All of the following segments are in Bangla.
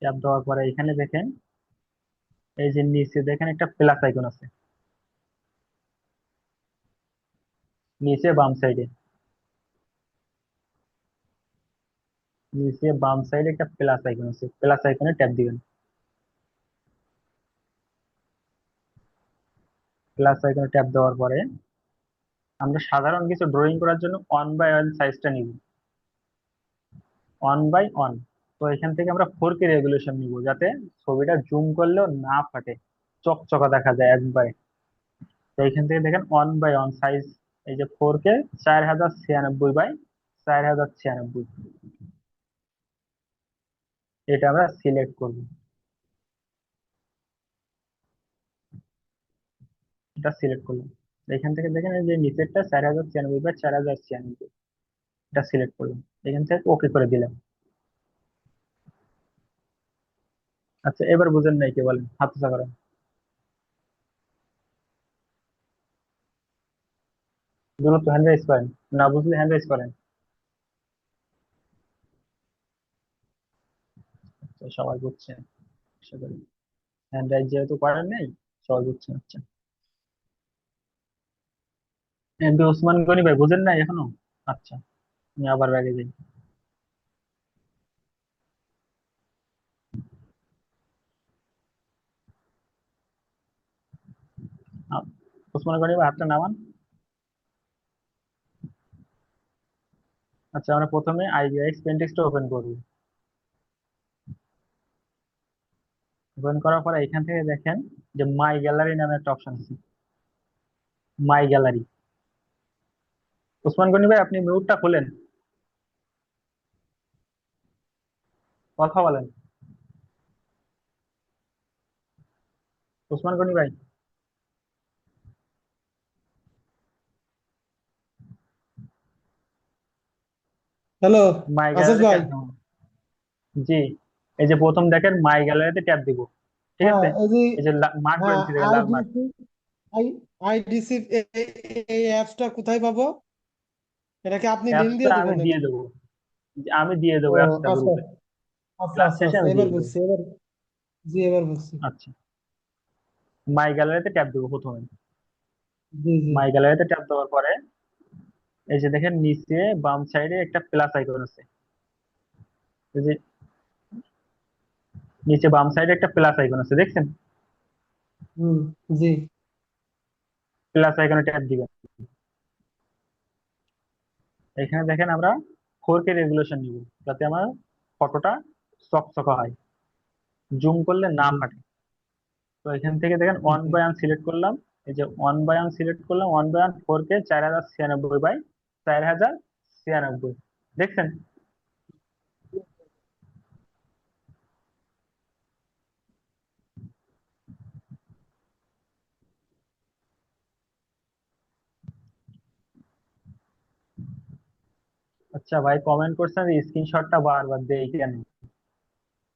ট্যাপ দেওয়ার পরে এখানে দেখেন, এই যে নিচে দেখেন একটা প্লাস আইকন আছে, নিচে বাম সাইডে, নিচে বাম সাইডে একটা প্লাস আইকন আছে, প্লাস আইকনে ট্যাপ দিবেন। প্লাস আইকনে ট্যাপ দেওয়ার পরে আমরা সাধারণ কিছু ড্রয়িং করার জন্য 1/1 সাইজটা নিব, 1/1। তো এখান থেকে আমরা 4K রেজুলেশন নিব, যাতে ছবিটা জুম করলেও না ফাটে, চকচকা দেখা যায় একবারে। তো এখান থেকে দেখেন 1/1 সাইজ, এই যে 4K 4096 বাই 4096, এটা আমরা সিলেক্ট করব। এটা সিলেক্ট করলাম। এখান থেকে দেখেন এই যে নিচেরটা 4096 বাই 4096, এটা সিলেক্ট করলাম। এখান থেকে ওকে করে দিলাম। আচ্ছা, এবার বুঝেন নাই কি বলেন, হাত উঁচা করেন। দ্রুত হ্যান্ড রাইজ করেন, না বুঝলে হ্যান্ড রাইজ করেন। আচ্ছা, সবাই বুঝছেন আশা করি। হ্যান্ড রাইজ যেহেতু করেন নাই, সবাই বুঝছেন। আচ্ছা, এমপি ওসমান গনি ভাই বুঝেন নাই এখনো? আচ্ছা, আমি আবার ব্যাগে যাই। আ- ওসমান গনি ভাই হাতটা নামান। আচ্ছা, আমরা প্রথমে আইবিআইএস পেন্টেক্সটা ওপেন করবো। ওপেন করার পরে এখান থেকে দেখেন যে মাই গ্যালারি নামে একটা অপশন আছে, মাই গ্যালারি। ওসমান গনি ভাই আপনি মিউটটা খুলেন, কথা বলেন। ওসমান গনি ভাই, হ্যালো। মাই আসাদ গ্যালারি ভাই। ট্যাপ দেবো। জি, এই যে প্রথম দেখেন মাই গ্যালারিতে ট্যাপ দিব, ঠিক হ্যাঁ আছে। এই যে এই যে মার্ক করে হ্যাঁ দিচ্ছি, দেখেন লাল মার্ক। আইডিসি আই আইডিসি এই অ্যাপসটা কোথায় পাবো? এটা কি আপনি লিংক অ্যাপসটা দিয়ে আমি দিবেন দিয়ে নাকি? দেবো, আমি দিয়ে দেবো ও অ্যাপসটা আচ্ছা গ্রুপে, আচ্ছা ক্লাস আচ্ছা শেষে আচ্ছা, আমি এবার দিয়ে দেবো। বুঝছি এবার। জি এবার বুঝছি। আচ্ছা, মাই গ্যালারিতে ট্যাপ দেবো প্রথমে। জি জি। মাই গ্যালারিতে ট্যাপ দেওয়ার পরে এই যে দেখেন নিচে বাম সাইডে একটা প্লাস আইকন আছে, এই যে নিচে বাম সাইডে একটা প্লাস আইকন আছে, দেখছেন? হুম। জি। প্লাস আইকনে ট্যাপ দিবেন। এখানে দেখেন আমরা 4K রেজুলেশন নিব, যাতে আমার ফটোটা চকচকা হয়, জুম করলে না জি ফাটে। তো এখান থেকে দেখেন one G. By one select করলাম। এই যে 1/1 সিলেক্ট করলাম, 1/1 4K 4096 বাই 4096, দেখছেন? আচ্ছা ভাই, কমেন্ট করছেন স্ক্রিনশটটা বারবার দেই কেন,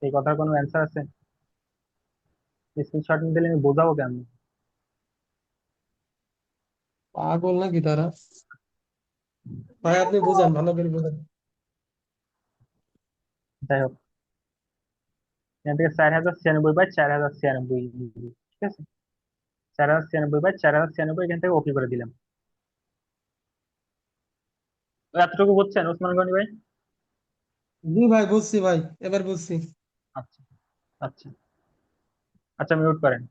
এই কথার কোনো অ্যান্সার আছে? স্ক্রিনশট নিয়ে দিলে আমি বোঝাবো কেন? পাগল নাকি তারা? ভাই আপনি বুঝান, ভালো করে বুঝান। যাই হোক, এখান থেকে 4096 বাই 4096, ঠিক আছে। 4096 বাই 4096, এখান থেকে ওকে করে দিলাম। তো এতটুকু বুঝছেন ওসমান গনি ভাই? জি ভাই বুঝছি ভাই, এবার বুঝছি। আচ্ছা, আচ্ছা, আচ্ছা, মিউট করেন।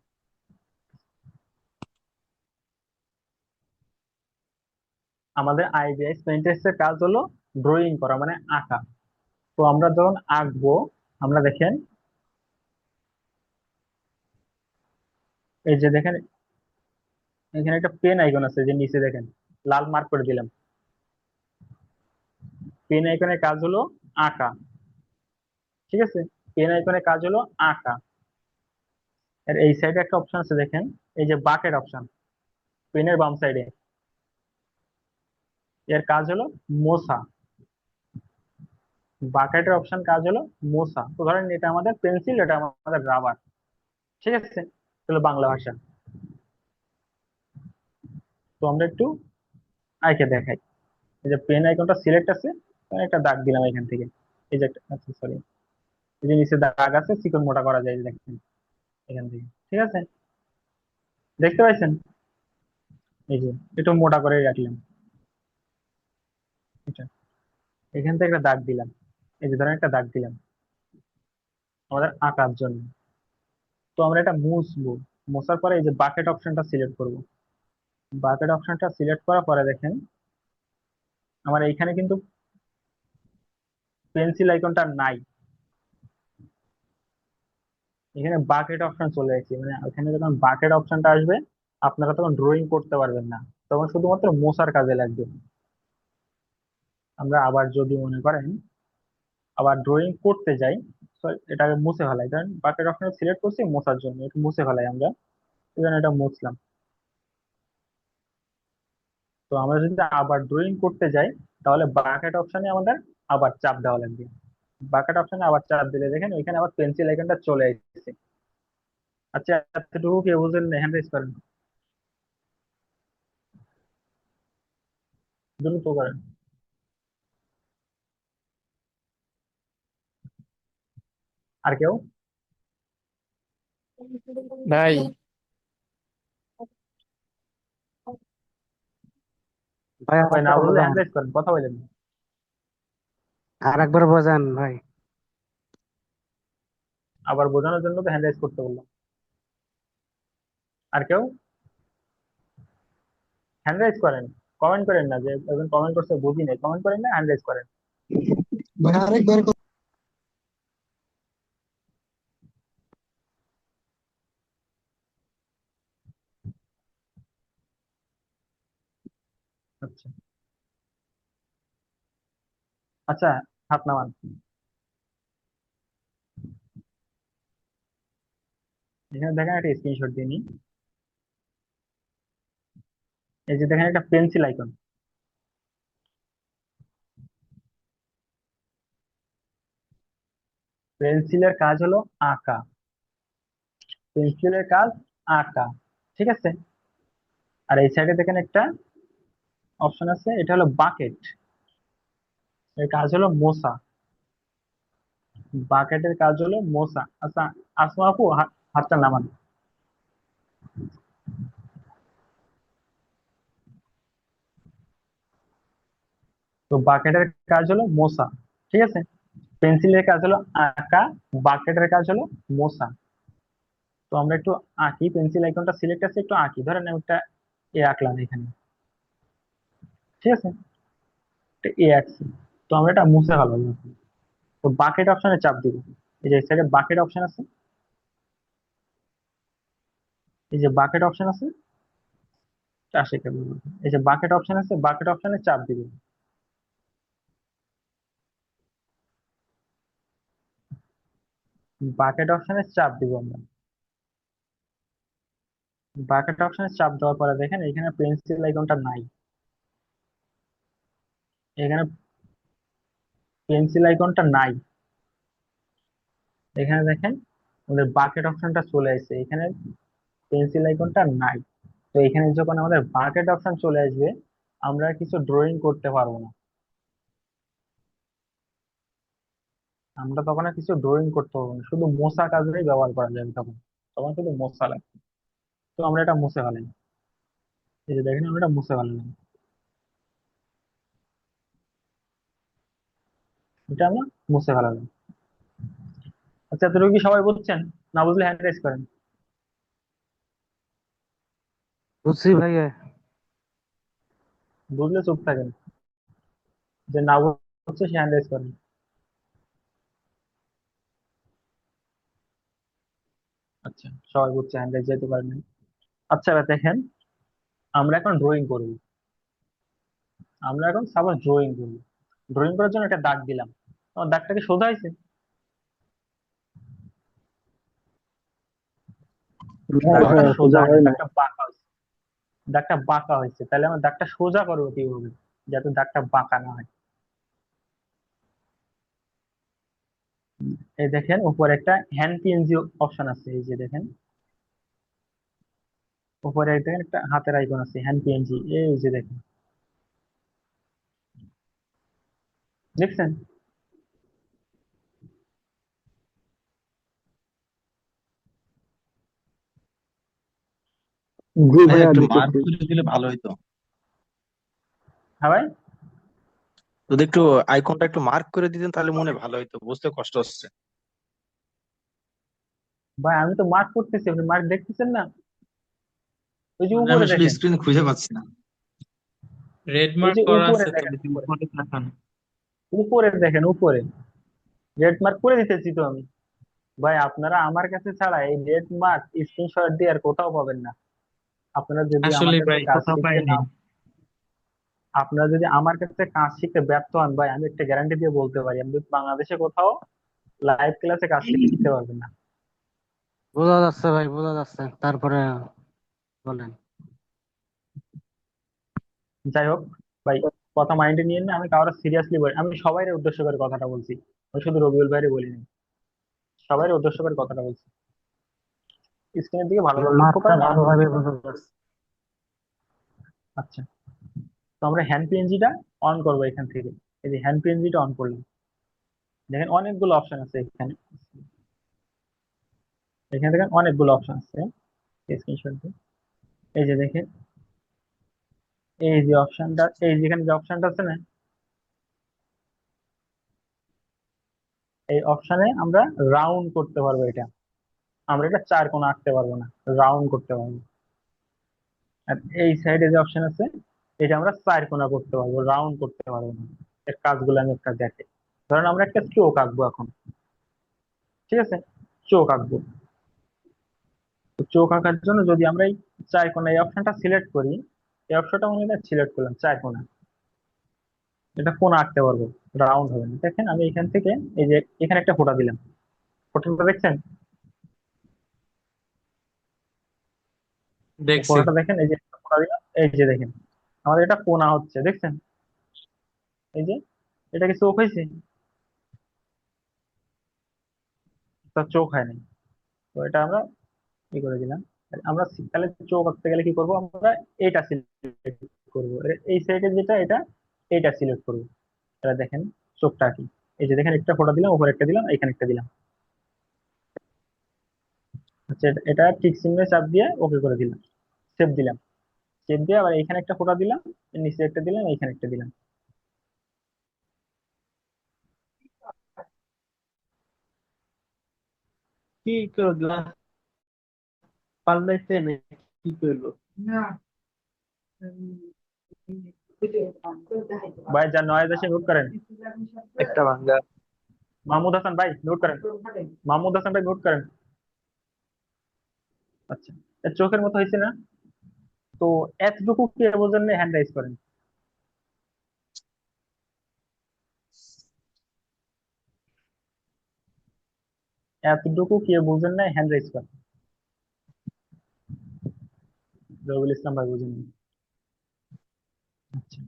আমাদের আইবিএস পেইন্টার্স এর কাজ হলো ড্রয়িং করা, মানে আঁকা। তো আমরা যখন আঁকবো, আমরা দেখেন এই যে দেখেন এখানে একটা পেন আইকন আছে, যে নিচে দেখেন লাল মার্ক করে দিলাম। পেন আইকনের কাজ হলো আঁকা, ঠিক আছে। পেন আইকনের কাজ হলো আঁকা। আর এই সাইডে একটা অপশন আছে দেখেন, এই যে বাকেট অপশন, পেনের বাম সাইডে, এর কাজ হলো মোছা। বাকেটের অপশন কাজ হলো মোছা। তো ধরেন এটা আমাদের পেন্সিল, এটা আমাদের রাবার, ঠিক আছে। হলো বাংলা ভাষা। তো আমরা একটু আঁকে দেখাই। এই যে পেন আইকনটা সিলেক্ট আছে, তো একটা দাগ দিলাম এখান থেকে, এই যে একটা, আচ্ছা সরি, এই যে নিচে দাগ আছে, চিকন মোটা করা যায়, এই যে দেখেন এখান থেকে। ঠিক আছে, দেখতে পাচ্ছেন? এই যে একটু মোটা করে রাখলাম এটা। এখান থেকে একটা দাগ দিলাম, এই যে ধরেন একটা দাগ দিলাম আমাদের আঁকার জন্য। তো আমরা এটা মুছবো। মোছার পরে এই যে বাকেট অপশনটা সিলেক্ট করব। বাকেট অপশনটা সিলেক্ট করার পরে দেখেন আমার এইখানে কিন্তু পেন্সিল আইকনটা নাই। এখানে বাকেট অপশন চলে এসেছে, মানে ওখানে যখন বাকেট অপশনটা আসবে আপনারা তখন ড্রয়িং করতে পারবেন না, তখন শুধুমাত্র মোছার কাজে লাগবে। আমরা আবার যদি মনে করেন আবার ড্রয়িং করতে যাই, তো এটাকে মুছে ফেলাই, কারণ বাকেট অপশন সিলেক্ট করছি মোছার জন্য, এটা মুছে ফেলাই আমরা। এখানে এটা মুছলাম। তো আমরা যদি আবার ড্রয়িং করতে যাই, তাহলে বাকেট অপশনে আমাদের আবার চাপ দেওয়া লাগবে। বাকেট অপশনে আবার চাপ দিলে দেখেন ওইখানে আবার পেন্সিল আইকনটা চলে এসেছে। আচ্ছা, এতটুকু কে বুঝলেন? হ্যান্ড রাইজ করেন, দ্রুত করেন। আর কেউ? ভাই, ভাই ভাই না আরেকবার বুঝলে বোঝান, হ্যান্ড রাইজ করেন, কথা বলেন। আরেকবার বোঝান ভাই। আবার বোঝানোর জন্য তো হ্যান্ড রাইজ করতে বললাম। আর কেউ? হ্যান্ড রাইজ করেন, কমেন্ট করেন না যে একজন কমেন্ট করছে বুঝি নাই, কমেন্ট করেন না, হ্যান্ড রাইজ করেন। ভাই আরেকবার আচ্ছা, আচ্ছা, হাত নামান। এখানে দেখেন একটা স্ক্রিনশট দিয়ে নিই। এই যে দেখেন একটা পেন্সিল আইকন। পেন্সিলের কাজ হলো আঁকা, পেন্সিলের কাজ আঁকা। ঠিক আছে, আর এই সাইডে দেখেন একটা অপশন আছে, এটা হলো বাকেট, এর কাজ হলো মোছা। বাকেটের কাজ হলো মোছা। আচ্ছা, আসমা আপু হাতটা নামান। তো বাকেটের কাজ হলো মোছা। ঠিক আছে, পেন্সিলের কাজ হলো আঁকা, বাকেটের কাজ হলো মোছা। তো আমরা একটু আঁকি, পেন্সিল আইকনটা সিলেক্ট আছে, একটু আঁকি, ধরেন আমি একটা এ আঁকলাম এখানে। ঠিক আছে, একটা এ আঁকছি। তো আমরা এটা মুছে ফেলবো এখন। তো বাকেট অপশনে চাপ দিব। এই যে সাইডে বাকেট অপশন আছে, এই যে বাকেট অপশন আছে, আসে কেবল। এই যে বাকেট অপশন আছে, বাকেট অপশনে চাপ দিব। বাকেট অপশনে চাপ দিব আমরা। বাকেট অপশনে চাপ দেওয়ার পরে দেখেন এখানে পেন্সিল আইকনটা নাই। এখানে পেন্সিল আইকনটা নাই। এখানে দেখেন আমাদের বাকেট অপশনটা চলে আসছে, এখানে পেন্সিল আইকনটা নাই। তো এখানে যখন আমাদের বাকেট অপশন চলে আসবে, আমরা আর কিছু ড্রয়িং করতে পারবো না। আমরা তখন আর কিছু ড্রয়িং করতে পারবো না, শুধু মোছা কাজেই ব্যবহার করা যাবে তখন। তখন শুধু মোছা লাগবে। তো আমরা এটা মুছে ফেলাই। এই যে দেখেন আমরা এটা মুছে ফেলাম, এটা আমরা মুছে ফেলালাম। আচ্ছা, এতটুকু কি সবাই বুঝছেন? না বুঝলে হ্যান্ড রেজ করেন। বুঝছি ভাইয়া। বুঝলে চুপ থাকেন, যে না বুঝছে সে হ্যান্ড রেজ করেন। আচ্ছা, সবাই বুঝছে, হ্যান্ড রেজ যেতে পারেন। আচ্ছা, এবার দেখেন আমরা এখন ড্রয়িং করব। আমরা এখন সাপোজ ড্রয়িং করব। ড্রয়িং করার জন্য একটা দাগ দিলাম, আমার দাগটা কি সোজা হয়েছে? দাগটা হ্যাঁ, সোজা সোজা হয়নি, হয় না। দাগটা বাঁকা হয়েছে। দাগটা বাঁকা হয়েছে, তাহলে আমার দাগটা সোজা করবো কিভাবে, যাতে দাগটা বাঁকা না হয়? এই দেখেন উপরে একটা হ্যান্ড পিএনজি অপশন আছে, এই যে দেখেন উপরে দেখেন একটা হাতের আইকন আছে, হ্যান্ড পিএনজি, এই যে দেখেন, দেখছেন? জি ভাইয়া ভাইয়া একটু মার্ক দেখেছি। করে দিলে ভালো হতো। হ্যাঁ ভাই। যদি একটু আইকনটা একটু মার্ক করে দিতেন তাহলে মনে ভালো হতো, বুঝতে কষ্ট হচ্ছে। ভাই আমি তো মার্ক করতেছি, আপনি মার্ক দেখতেছেন না? ওই যে মানে আমি উপরে আসলে দেখেন, স্ক্রিনে খুঁজে পাচ্ছি না। রেড ওই মার্ক যে করা উপরে আছে তো, দেখেন, দেখি উপরে উপরে তাকান। উপরে দেখেন, উপরে রেড মার্ক করে দিতেছি তো আমি। ভাই আপনারা আমার কাছে ছাড়া এই রেড মার্ক স্ক্রিনশট দিয়ে আর কোথাও পাবেন না। আপনারা যদি আমার আসলে কাছে ভাই কাজ কোথাও শিখতে পাইনি। না, আপনারা যদি আমার কাছে কাজ শিখতে ব্যর্থ হন ভাই, আমি একটা গ্যারান্টি দিয়ে বলতে পারি, আপনি বাংলাদেশে কোথাও লাইভ ক্লাসে কাজ শিখতে পারবেন না। বোঝা যাচ্ছে ভাই, বোঝা যাচ্ছে। তারপরে বলেন। যাই হোক ভাই, কথা মাইন্ডে নিয়ে না, আমি কারো সিরিয়াসলি বলি, আমি সবাই উদ্দেশ্য করে কথাটা বলছি, আমি শুধু রবিউল ভাইরে বলিনি, সবাই উদ্দেশ্য করে কথাটা বলছি। স্ক্রিনের দিকে ভালো করে লক্ষ্য মার্কটা করেন আমি ভালোভাবে বোঝা যাচ্ছে। আচ্ছা, তো আমরা হ্যান্ড পিএনজিটা অন করবো এখান থেকে। এই যে হ্যান্ড পিএনজিটা অন করলাম, দেখেন অনেকগুলো অপশন আছে এখানে, এখানে দেখেন অনেকগুলো অপশন আছে স্ক্রিনশট দিয়ে। এই যে দেখেন, এই যে অপশনটা, এই যেখানে যে অপশনটা আছে না, এই অপশনে আমরা রাউন্ড করতে পারবো এটা, আমরা এটা চার কোণা আঁকতে পারবো না, রাউন্ড করতে পারবো। আর এই সাইডে যে অপশন আছে, এটা আমরা চার কোণা করতে পারবো, রাউন্ড করতে পারবো না। এর কাজগুলো আমি একটা দেখে, ধরেন আমরা একটা চোখ আঁকবো এখন, ঠিক আছে, চোখ আঁকবো। তো চোখ আঁকার জন্য যদি আমরা এই চার কোণা এই অপশনটা সিলেক্ট করি, এই অপশনটা মনে হয় সিলেক্ট করলাম চার কোণা, এটা কোণা আঁকতে পারবো, রাউন্ড হবে না। দেখেন আমি এখান থেকে এই যে এখানে একটা ফোঁটা দিলাম, ফোঁটাটা দেখছেন? এই দেখছি। ফোঁটাটা দেখেন, এই যে একটা ফোঁটা দিলাম, এই যে দেখেন আমাদের এটা কোণা হচ্ছে, দেখছেন? এই যে এটা কি চোখ হয়েছে? তার চোখ হয় নাই। তো এটা আমরা কি করে দিলাম। আর আমরা তাহলে চোখ আঁকতে গেলে কি করব, আমরা এটা সিলেক্ট করবো, এই সাইডে যেটা এটা, এটা সিলেক্ট করবো। এটা দেখেন চোখটা কি, এই যে দেখেন একটা ফোঁটা দিলাম, উপরে একটা দিলাম, এখানে একটা দিলাম। আচ্ছা, এটা ঠিক চিহ্নে চাপ দিয়ে ওকে করে দিলাম, সেভ দিলাম। সেভ দিয়ে আবার এখানে একটা ফোঁটা দিলাম, এর নিচে একটা দিলাম, এখানে একটা দিলাম। কি করলা, পাল্লাইছে না, কি করলো? ভাই যা নয়েজ আসে নোট করেন। একটা ভাঙ্গা। মাহমুদ হাসান ভাই নোট করেন, মাহমুদ হাসান ভাই নোট করেন। আচ্ছা, এর চোখের মতো হয়েছে না? তো এতটুকু কে বোঝেন না, হ্যান্ড রাইজ করেন। এতটুকু কে বুঝেন না, হ্যান্ড রাইজ করেন। রবিউল ইসলাম ভাই বুঝেন না। আচ্ছা,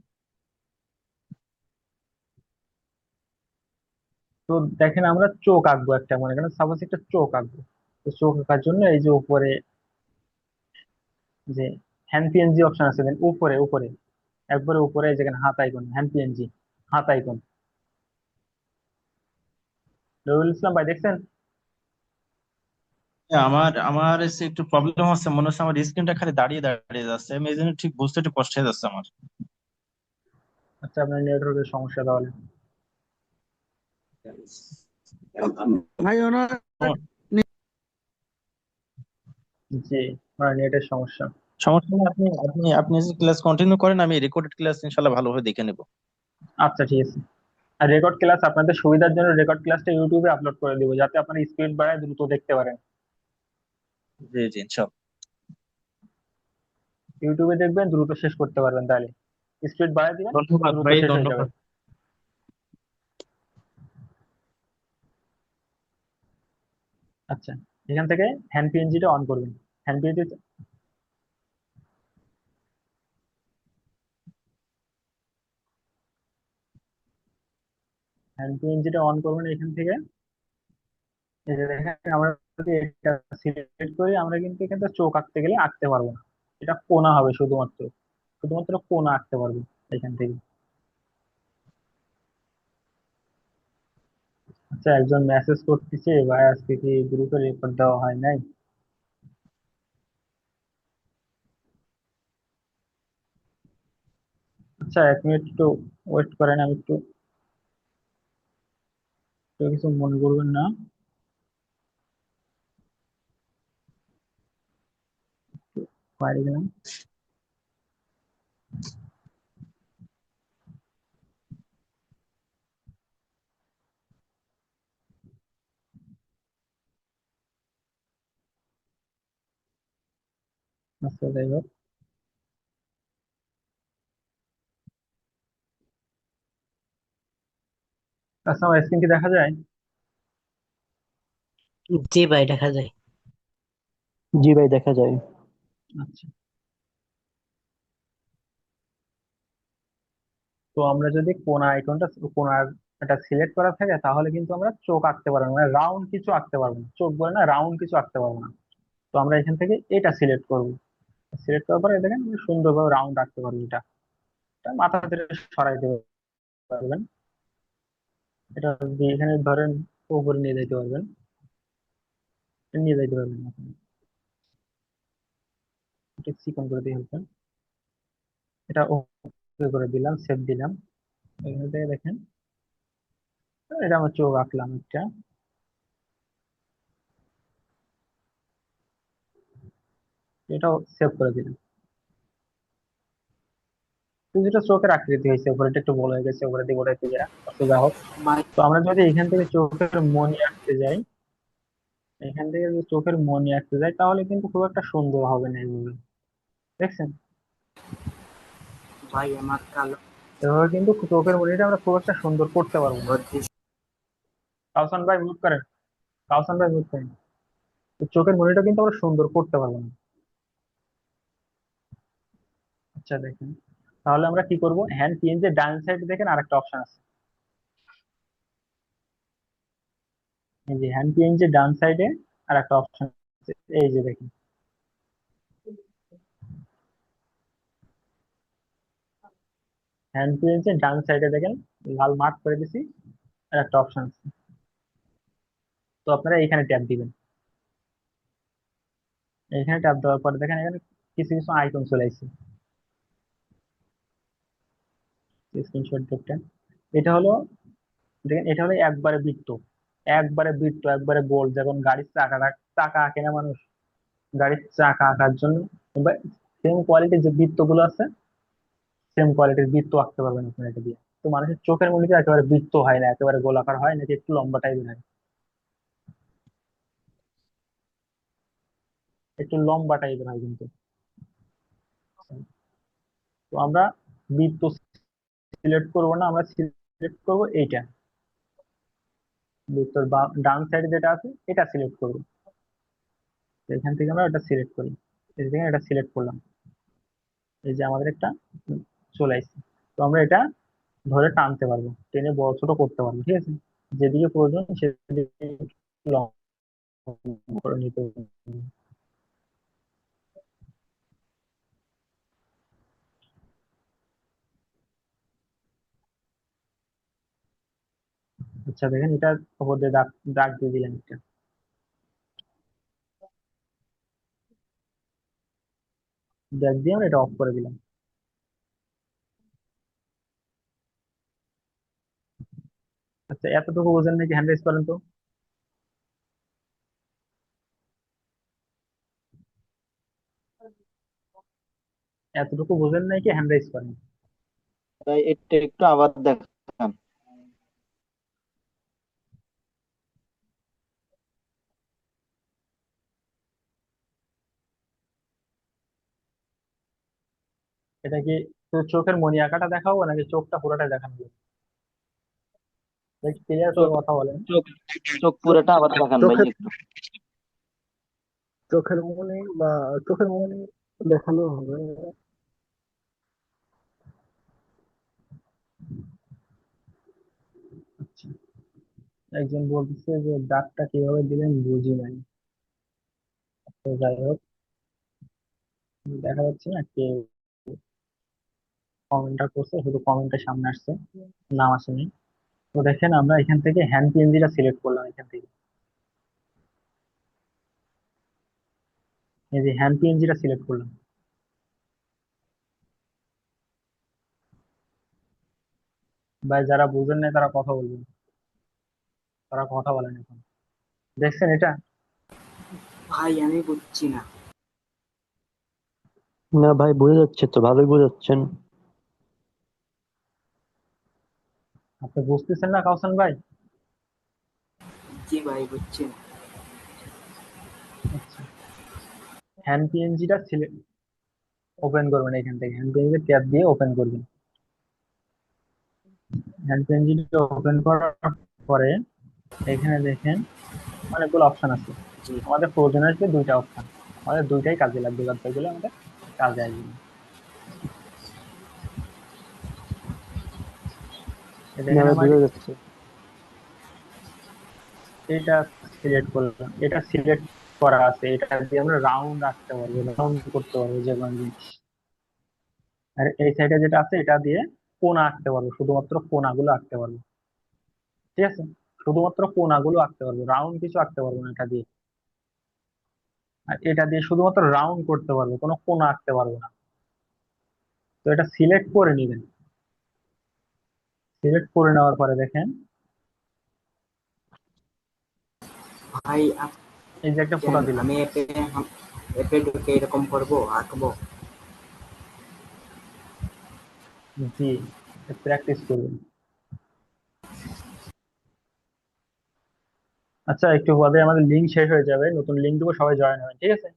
তো দেখেন আমরা চোখ আঁকবো একটা, মনে করেন সাপোজ একটা চোখ আঁকবো। তো চোখ আঁকার জন্য এই যে উপরে যে হ্যান্ড পিএনজি অপশন আছে, দেন উপরে উপরে একবারে উপরে যেখানে হাত আইকন, হ্যান্ড পিএনজি হাত আইকন। রবিউল ইসলাম ভাই দেখছেন? আমার আমার এসে একটু প্রবলেম হচ্ছে, মনে হচ্ছে আমার স্ক্রিনটা খালি দাঁড়িয়ে দাঁড়িয়ে যাচ্ছে, আমি এই জন্য ঠিক বুঝতে একটু কষ্ট হয়ে যাচ্ছে আমার। আচ্ছা, আপনার নেটওয়ার্কের সমস্যা তাহলে। ভাই ওনার জি, আপনার নেটের সমস্যা। সমস্যা নেই, আপনি আপনি আপনি ক্লাস কন্টিনিউ করেন, আমি রেকর্ডেড ক্লাস ইনশাল্লাহ ভালোভাবে দেখে নেবো। আচ্ছা ঠিক আছে। আর রেকর্ড ক্লাস আপনাদের সুবিধার জন্য রেকর্ড ক্লাসটা ইউটিউবে আপলোড করে দিব, যাতে আপনার স্পিড বাড়ায় দ্রুত দেখতে পারেন। জি জি ইনশাল্লাহ। ইউটিউবে দেখবেন দ্রুত শেষ করতে পারবেন, তাহলে স্পিড বাড়ায় দিবেন, ধন্যবাদ দ্রুত ভাই, শেষ হয়ে যাবে। ধন্যবাদ। আচ্ছা, এখান থেকে হ্যান্ড পিএনজিটা অন করবেন। হ্যান্ড পিএনজি, হ্যান্ড পিএনজিটা অন করবেন এখান থেকে। এই যে দেখেন আমরা যদি এটা সিলেক্ট করি, আমরা কিন্তু এখানে চোখ আঁকতে গেলে আঁকতে পারবো না, এটা কোণা হবে শুধুমাত্র, শুধুমাত্র কোণা আঁকতে পারবো এখান থেকে। আচ্ছা, একজন মেসেজ করতেছে, ভাই আজকে কি গ্রুপে রেকর্ড দেওয়া হয় নাই? আচ্ছা, 1 মিনিট একটু ওয়েট করেন, আমি একটু কেউ কিছু মনে করবেন না। বাইরে গেলাম। আচ্ছা, যাই হোক। আচ্ছা, আমার স্ক্রিন কি দেখা যায়? জি ভাই দেখা যায়। জি ভাই দেখা যায়। আচ্ছা, তো আমরা যদি কোন আইকনটা, কোনার এটা সিলেক্ট করা থাকে, তাহলে কিন্তু আমরা চোখ আঁকতে পারবো না, মানে রাউন্ড কিছু আঁকতে পারবো না, চোখ বলে না, রাউন্ড কিছু আঁকতে পারবো না। তো আমরা এখান থেকে এটা সিলেক্ট করবো। সিলেক্ট করার পরে দেখেন আমরা সুন্দরভাবে রাউন্ড আঁকতে পারবো। এটা মাথা থেকে সরাই দিতে পারবেন। এটা যদি এখানে ধরেন উপরে নিয়ে যেতে পারবেন, নিয়ে যেতে পারবেন আপনি। এটা চিকন করে দিয়ে ফেলবেন। এটা ওকে করে দিলাম, সেভ দিলাম। এখান থেকে দেখেন এটা আমার চোখ আঁকলাম একটা। এটাও সেভ করে দিলাম। তো যেটা চোখের আকৃতি হয়েছে, উপরেটা একটু বড় হয়ে গেছে, উপরে দিকে ওটা একটু অর্থ যা হোক। তো আমরা যদি এখান থেকে চোখের মনি আঁকতে যাই, এখান থেকে যদি চোখের মনি আঁকতে যাই, তাহলে কিন্তু খুব একটা সুন্দর হবে না এইভাবে। দেখছেন? ভাই আমার কালো এভাবে কিন্তু চোখের মনিটা আমরা খুব একটা সুন্দর করতে পারবো না। অদৃশ্য। কাউসান ভাই মুভ করেন, কাউসান ভাই মুভ করেন। তো চোখের মনিটা কিন্তু আমরা সুন্দর করতে পারবো না। আচ্ছা, দেখেন, তাহলে আমরা কি করব, হ্যান্ড চেঞ্জের ডান সাইডে দেখেন আরেকটা অপশন আছে। এই যে হ্যান্ড চেঞ্জের ডান সাইডে আরেকটা অপশন আছে, এই যে দেখেন। হ্যান্ড চেঞ্জের ডান সাইডে দেখেন লাল মার্ক করে দিছি, আর একটা অপশন আছে। তো আপনারা এখানে ট্যাপ দিবেন। এখানে ট্যাপ দেওয়ার পরে দেখেন এখানে কিছু কিছু আইকন চলে আসছে। স্ক্রিনশট দেখতেন, এটা হলো, দেখেন এটা হলো একবারে বৃত্ত, একবারে বৃত্ত, একবারে গোল, যেমন গাড়ির চাকাটা, চাকা আঁকে না মানুষ, গাড়ির চাকা আঁকার জন্য সেম কোয়ালিটির যে বৃত্তগুলো আছে, সেম কোয়ালিটির বৃত্ত আঁকতে পারবেন আপনার এটা দিয়ে। তো মানুষের চোখের মধ্যে একেবারে বৃত্ত হয় না, একেবারে গোলাকার হয় নাকি একটু লম্বা টাইপের হয়, একটু লম্বা টাইপের হয় কিন্তু। তো আমরা বৃত্ত সিলেক্ট করবো না, আমরা সিলেক্ট করবো এইটা, বৃত্তর ডান সাইডে যেটা আছে এটা সিলেক্ট করবো। তো এখান থেকে আমরা এটা সিলেক্ট করি, এই থেকে এটা সিলেক্ট করলাম। এই যে আমাদের একটা চলে আসছে। তো আমরা এটা ধরে টানতে পারবো, টেনে বড় ছোট করতে পারবো, ঠিক আছে? যেদিকে প্রয়োজন সেদিকে লম্বা করে নিতে পারবো। আচ্ছা, দেখেন এটা উপর দিয়ে দাগ, দাগ দিয়ে দিলাম একটা, দাগ দিয়ে আমরা এটা অফ করে দিলাম। আচ্ছা, এতটুকু বোঝেন নাকি, হ্যান্ড রাইজ করেন তো। এতটুকু বোঝেন নাকি, হ্যান্ড রাইজ করেন। তাই এটা একটু আবার দেখান। এটা কি তো চোখের মনি আঁকাটা দেখাবো নাকি চোখটা পুরোটাই দেখানো যাবে? ক্লিয়ার করে চোখ কথা বলেন। চোখ চোখ পুরোটা আবার দেখান ভাই চোখের একটু। চোখের মনি বা চোখের মনি দেখানো হবে। আচ্ছা, একজন বলতেছে যে দাগটা কিভাবে দিলেন বুঝি নাই। তো যাই হোক, দেখা যাচ্ছে না কে কমেন্টটা করছে, শুধু কমেন্টের সামনে আসছে, নাম আসেনি। তো দেখেন আমরা এখান থেকে হ্যান্ড পিএনজিটা সিলেক্ট করলাম এখান থেকে। এই যে হ্যান্ড পিএনজিটা সিলেক্ট করলাম। ভাই যারা বুঝেন না তারা কথা বলবেন, তারা কথা বলেন এখন। দেখছেন এটা? ভাই আমি বুঝছি না। না ভাই, বোঝা যাচ্ছে তো, ভালোই বোঝাচ্ছেন। আপনি বুঝতেছেন না কাউসান ভাই? জি ভাই বুঝছি না। আচ্ছা, হ্যান্ড পিএনজিটা ওপেন করবেন, এখান থেকে হ্যান্ড পিএনজি ট্যাব দিয়ে ওপেন করবেন। হ্যান্ড পিএনজিটা ওপেন করার পরে এখানে দেখেন অনেকগুলো অপশন আছে। জি আমাদের প্রয়োজন আসবে দুইটা অপশন, আমাদের দুইটাই কাজে লাগবে, বাদ বাকিগুলো আমাদের কাজে আসবে না। এই না দেখেন ভাই, আমার বোঝা যাচ্ছে। এটা সিলেক্ট করলাম, এটা সিলেক্ট করা আছে, এটা দিয়ে আমরা রাউন্ড আঁকতে পারবো, রাউন্ড করতে পারবো যে কোনো জিনিস। আর এই সাইডে যেটা আছে এটা দিয়ে কোণ আঁকতে পারবো, শুধুমাত্র কোণাগুলো আঁকতে পারবো। ঠিক আছে, শুধুমাত্র কোণাগুলো আঁকতে পারবো, রাউন্ড কিছু আঁকতে পারবো না এটা দিয়ে। আর এটা দিয়ে শুধুমাত্র রাউন্ড করতে পারবো, কোনো কোণ আঁকতে পারবো না। তো এটা সিলেক্ট করে নিবেন। সিলেক্ট করে নেওয়ার পরে দেখেন ভাই এই যে একটা কেন ফোঁটা দিলাম। আমি অ্যাপে ঢুকে এরকম করবো, আঁকবো? জি, প্র্যাকটিস করবেন। আচ্ছা, একটু বাদে আমাদের লিঙ্ক শেষ হয়ে যাবে, নতুন লিঙ্ক দেবো, সবাই জয়েন হবে, ঠিক আছে?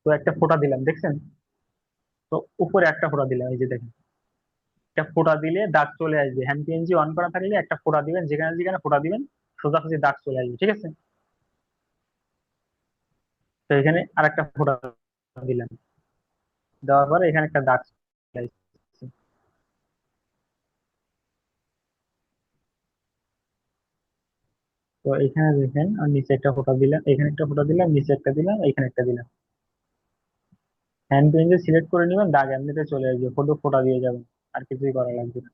তো একটা ফোঁটা দিলাম, দেখছেন? তো উপরে একটা ফোঁটা দিলাম, এই যে দেখেন, একটা ফোঁটা দিলে দাগ চলে আসবে। হ্যান্ড পিএনজি অন করা থাকলে একটা ফোঁটা দিবেন, যেখানে যেখানে ফোঁটা দিবেন সোজাসুজি দাগ চলে আসবে, ঠিক আছে? তো এখানে আর একটা ফোঁটা দিলাম, দেওয়ার পরে এখানে একটা দাগ চলে আসছে। তো এখানে দেখেন আর নিচে একটা ফোঁটা দিলাম, এখানে একটা ফোঁটা দিলাম, নিচে একটা দিলাম, এখানে একটা দিলাম। হ্যান্ড পেন্সিল সিলেক্ট করে নিবেন, দাগ এমনিতে চলে আসবে, শুধু ফোঁটা দিয়ে যাবেন, আর কিছুই করা লাগবে না।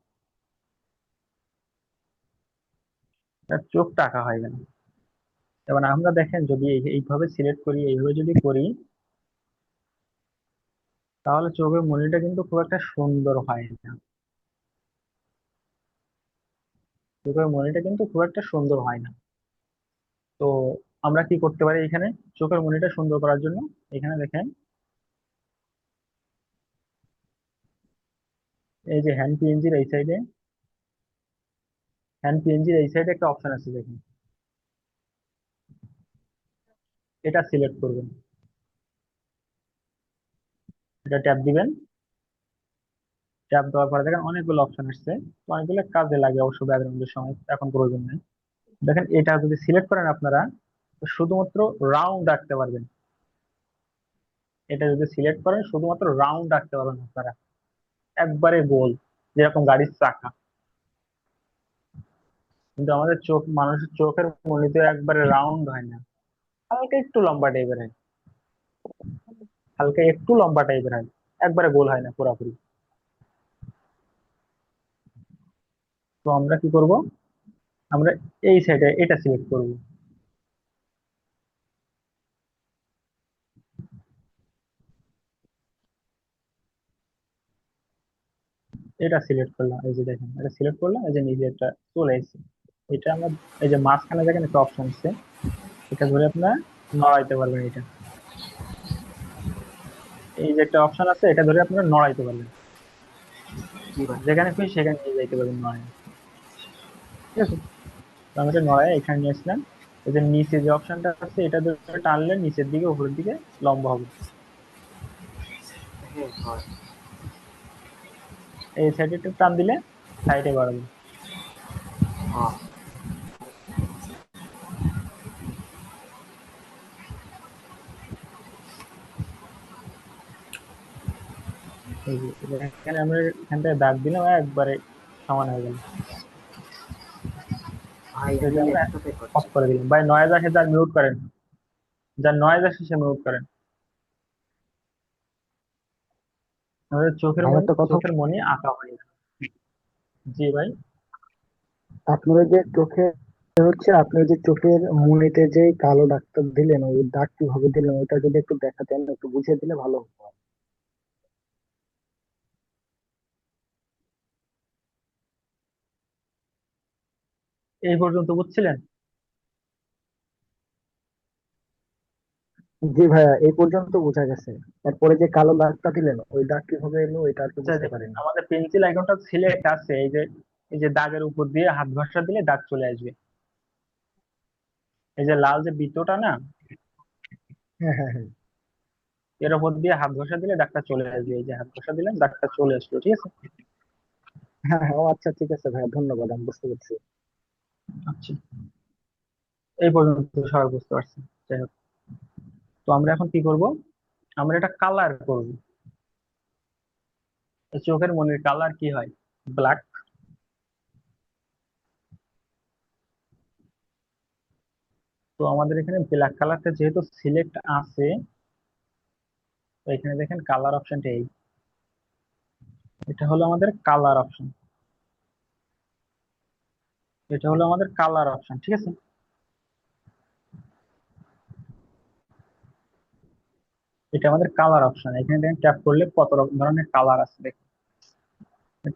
তার চোখটা আঁকা হয়ে গেল। এবার আমরা দেখেন যদি এইভাবে সিলেক্ট করি, এইভাবে যদি করি, তাহলে চোখের মনিটা কিন্তু খুব একটা সুন্দর হয় না। চোখের মনিটা কিন্তু খুব একটা সুন্দর হয় না। তো আমরা কি করতে পারি এখানে চোখের মনিটা সুন্দর করার জন্য? এখানে দেখেন এই যে হ্যান্ড পিএনজির এই সাইডে একটা অপশন আছে, দেখেন, এটা সিলেক্ট করবেন, এটা ট্যাপ দিবেন। ট্যাপ দেওয়ার পরে দেখেন অনেকগুলো অপশন আসছে, তো অনেকগুলো কাজে লাগে অবশ্য ব্যাকগ্রাউন্ডের সময়, এখন প্রয়োজন নেই। দেখেন এটা যদি সিলেক্ট করেন আপনারা, তো শুধুমাত্র রাউন্ড আঁকতে পারবেন। এটা যদি সিলেক্ট করেন শুধুমাত্র রাউন্ড আঁকতে পারবেন আপনারা, একবারে গোল, যেরকম গাড়ির চাকা। কিন্তু আমাদের চোখ, মানুষের চোখের মনিতে একবারে রাউন্ড হয় না, হালকা একটু লম্বা টাইপের হয়, হালকা একটু লম্বা টাইপের হয়, একবারে গোল হয় না পুরোপুরি। তো আমরা কি করব, আমরা এই সাইডে এটা সিলেক্ট করব, এটা সিলেক্ট করলাম, এই যে দেখেন এটা সিলেক্ট করলাম, এই যে নিচে একটা চলে এসেছে। এটা আমরা এই যে মাঝখানে দেখেন একটা অপশন আছে, এটা ধরে আপনারা নড়াইতে পারবেন। এটা এই যে একটা অপশন আছে, এটা ধরে আপনারা নড়াইতে পারবেন, জি ভাই। যেখানে খুশি সেখানে নিয়ে যাইতে পারবেন নড়াই, ঠিক আছে? তো আমি এটা নড়াই এখানে নিয়ে আসলাম। এই যে নিচে যে অপশনটা আছে এটা ধরে টানলে নিচের দিকে উপরের দিকে লম্বা হবে, হ্যাঁ হয়। এই সাইডে একটু টান দিলে সাইডে বাড়াবে। হ্যাঁ এই যে এখানে আমরা এখানটায় দাগ দিলাম, একবারে সমান হয়ে গেল। ভাই, এই আমি যে আমরা ল্যাপটপে অফ করছি। করে দিলাম। ভাই নয়েজ আসে যার মিউট করেন, যার নয়েজ আসে সে মিউট করেন। আমাদের ভাই একটা কথা, চোখের মনি আঁকা হয়ে গেল। জি ভাই। আপনারা যে চোখে হচ্ছে আপনি যে চোখের মনিতে যে কালো দাগটা দিলেন, ওই দাগ কিভাবে দিলেন ওইটা যদি একটু দেখাতেন, একটু বুঝিয়ে দিলে ভালো হতো। এই পর্যন্ত বুঝছিলেন? জি ভাইয়া, এই পর্যন্ত বোঝা গেছে। তারপরে যে কালো দাগটা দিলেন ওই দাগ কিভাবে এলো ওইটা আর কি আচ্ছা বুঝতে দেখেন, পারিনি। আমাদের পেন্সিল আইকনটা সিলেক্ট আছে, এই যে দাগের উপর দিয়ে হাত ঘষা দিলে দাগ চলে আসবে। এই যে লাল যে বৃত্তটা না, হ্যাঁ হ্যাঁ হ্যাঁ। এর উপর দিয়ে হাত ঘষা দিলে দাগটা চলে আসবে। এই যে হাত ঘষা দিলেন, দাগটা চলে আসলো, ঠিক আছে। হ্যাঁ হ্যাঁ, ও আচ্ছা ঠিক আছে ভাইয়া, ধন্যবাদ, আমি বুঝতে পারছি। আচ্ছা, এই পর্যন্ত সবাই বুঝতে পারছি। যাই হোক, তো আমরা এখন কি করব, আমরা এটা কালার করব। চোখের মনির কালার কি হয়? ব্ল্যাক। তো আমাদের এখানে ব্ল্যাক কালারটা যেহেতু সিলেক্ট আছে, তো এখানে দেখেন কালার অপশনটা এটা হলো আমাদের কালার অপশন। এটা হলো আমাদের কালার অপশন, ঠিক আছে। এটা আমাদের কালার অপশন। এখানে দেখেন ট্যাপ করলে কত রকম ধরনের কালার আছে দেখেন।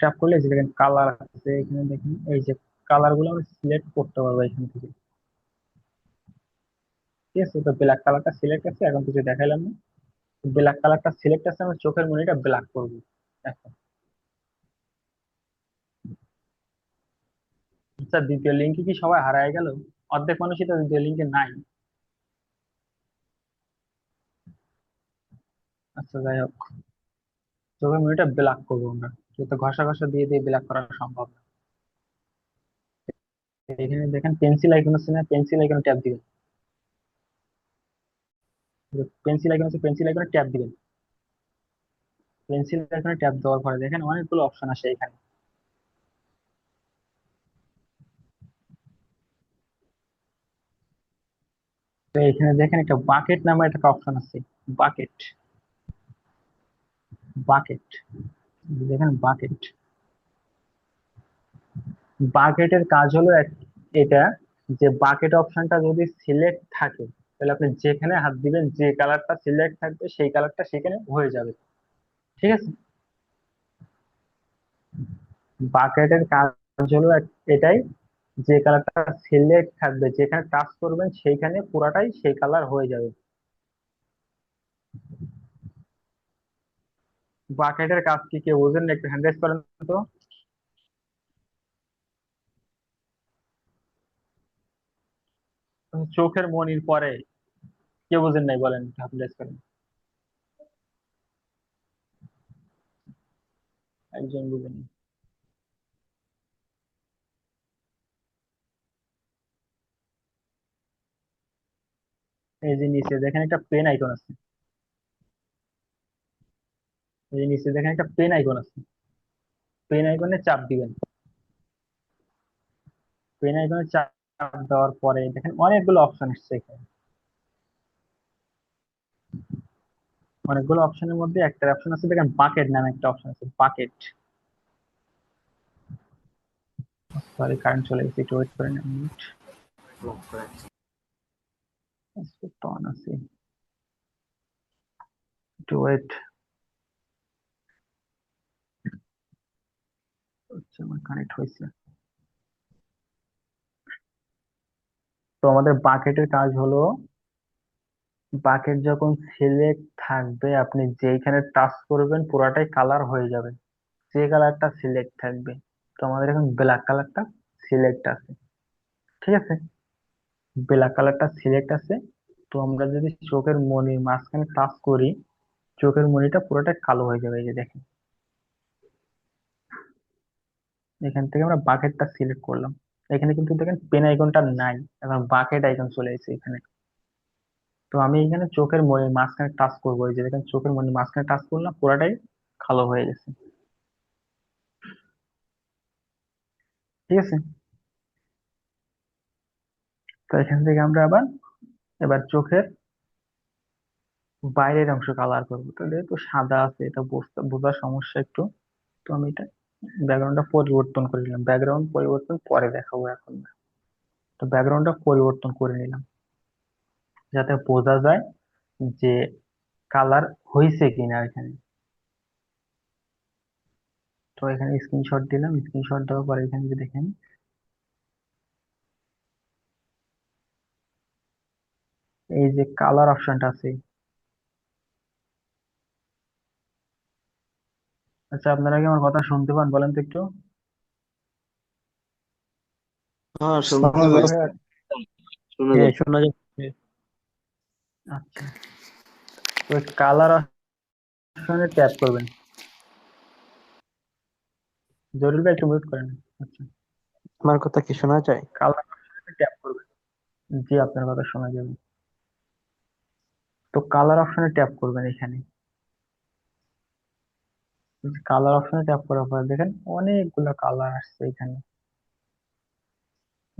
ট্যাপ করলে এই যে দেখেন কালার আছে, এখানে দেখেন এই যে কালার গুলো আমরা সিলেক্ট করতে পারবো এখান থেকে, ঠিক আছে। তো ব্ল্যাক কালারটা সিলেক্ট আছে, এখন কিছু দেখাইলাম না। ব্ল্যাক কালারটা সিলেক্ট আছে, আমরা চোখের মনিটা ব্ল্যাক করবো এখন। আচ্ছা, দ্বিতীয় লিঙ্কে কি সবাই হারায় গেল? অর্ধেক মানুষই তো দ্বিতীয় লিঙ্কে নাই। আচ্ছা যাই হোক, চোখের মনিটা ব্ল্যাক করবো আমরা, যেহেতু ঘষা ঘষা দিয়ে দিয়ে ব্ল্যাক করা সম্ভব না। এখানে দেখেন পেন্সিল আইকন আছে না, পেন্সিল আইকনে ট্যাপ দিবেন। পেন্সিল আইকন আছে, পেন্সিল আইকনে ট্যাপ দিবেন। পেন্সিল আইকনে ট্যাপ দেওয়ার পরে দেখেন অনেকগুলো অপশন আসে এখানে। তো এখানে দেখেন একটা বাকেট নামে একটা অপশন আছে। বাকেট, বাকেট, দেখেন বাকেট। বাকেটের কাজ হলো এটা, যে বাকেট অপশনটা যদি সিলেক্ট থাকে, তাহলে আপনি যেখানে হাত দিবেন যে কালারটা সিলেক্ট থাকবে সেই কালারটা সেখানে হয়ে যাবে, ঠিক আছে। বাকেটের কাজ হলো এটাই, যে কালারটা সিলেক্ট থাকবে যেখানে টাচ করবেন সেইখানে পুরাটাই সেই কালার হয়ে যাবে। বাকেটের কাজ কি কেউ বোঝেন না? একটু হ্যান্ড রাইজ করেন তো। চোখের মনির পরে কেউ বোঝেন নাই, বলেন, হ্যান্ড রাইজ করেন। একজন বুঝেন। এই যে নিচে দেখেন একটা পেন আইকন আছে, এই যে নিচে দেখেন একটা পেন আইকন আছে। পেন আইকনে চাপ দিবেন। পেন আইকনে চাপ দেওয়ার পরে দেখেন অনেকগুলো অপশন আসছে এখানে। অনেকগুলো অপশনের মধ্যে একটা অপশন আছে, দেখেন বাকেট নামে একটা অপশন আছে, বাকেট। সরি, কারেন্ট চলে গেছে, একটু ওয়েট করেন এক মিনিট। লক করাচ্ছি। তো অন আছে, একটু ওয়েট। হচ্ছে আমার কানেক্ট হয়েছে। তো আমাদের বাকেটের কাজ হলো, বাকেট যখন সিলেক্ট থাকবে আপনি যেইখানে টাচ করবেন পুরাটাই কালার হয়ে যাবে, যে কালারটা সিলেক্ট থাকবে। তো আমাদের এখন ব্ল্যাক কালারটা সিলেক্ট আছে, ঠিক আছে। ব্ল্যাক কালারটা সিলেক্ট আছে। তো আমরা যদি চোখের মনির মাঝখানে টাচ করি, চোখের মনিটা পুরোটাই কালো হয়ে যাবে। এই যে দেখেন, এখান থেকে আমরা বাকেটটা সিলেক্ট করলাম। এখানে কিন্তু দেখেন পেন আইকনটা নাই, এখন বাকেট আইকন চলে এসেছে এখানে। তো আমি এখানে চোখের মনির মাঝখানে টাচ করবো, এই যে দেখেন চোখের মনির মাঝখানে টাচ করলাম, পুরাটাই কালো হয়ে গেছে, ঠিক আছে। তো এখান থেকে আমরা এবার চোখের বাইরের অংশ কালার করবো। তো যেহেতু সাদা আছে, এটা বোঝার সমস্যা একটু। তো আমি এটা ব্যাকগ্রাউন্ডটা পরিবর্তন করে দিলাম, ব্যাকগ্রাউন্ড পরিবর্তন পরে দেখাবো, এখন না। তো ব্যাকগ্রাউন্ডটা পরিবর্তন করে নিলাম যাতে বোঝা যায় যে কালার হয়েছে কিনা এখানে। তো এখানে স্ক্রিনশট দিলাম, স্ক্রিনশট দেওয়ার পরে এখানে যে দেখেন এই যে কালার অপশনটা আছে। আচ্ছা, আপনারা কি আমার কথা শুনতে পান বলেন তো একটু? হ্যাঁ, শোনা শুনতে যায় পাচ্ছি, ভাইয়া? শোনা যায়। শোনা যাচ্ছে? আচ্ছা, তো কালার অপশনে ট্যাপ করবেন। জরুরি ভাই একটু মিউট করেন। আচ্ছা, আমার কথা কি শোনা যায়? কালার অপশনে ট্যাপ করবেন। জি, আপনার কথা শোনা যাবে। তো কালার অপশনে ট্যাপ করবেন এখানে। কালার অপশনে ট্যাপ করার পর দেখেন অনেকগুলো কালার আসছে এখানে।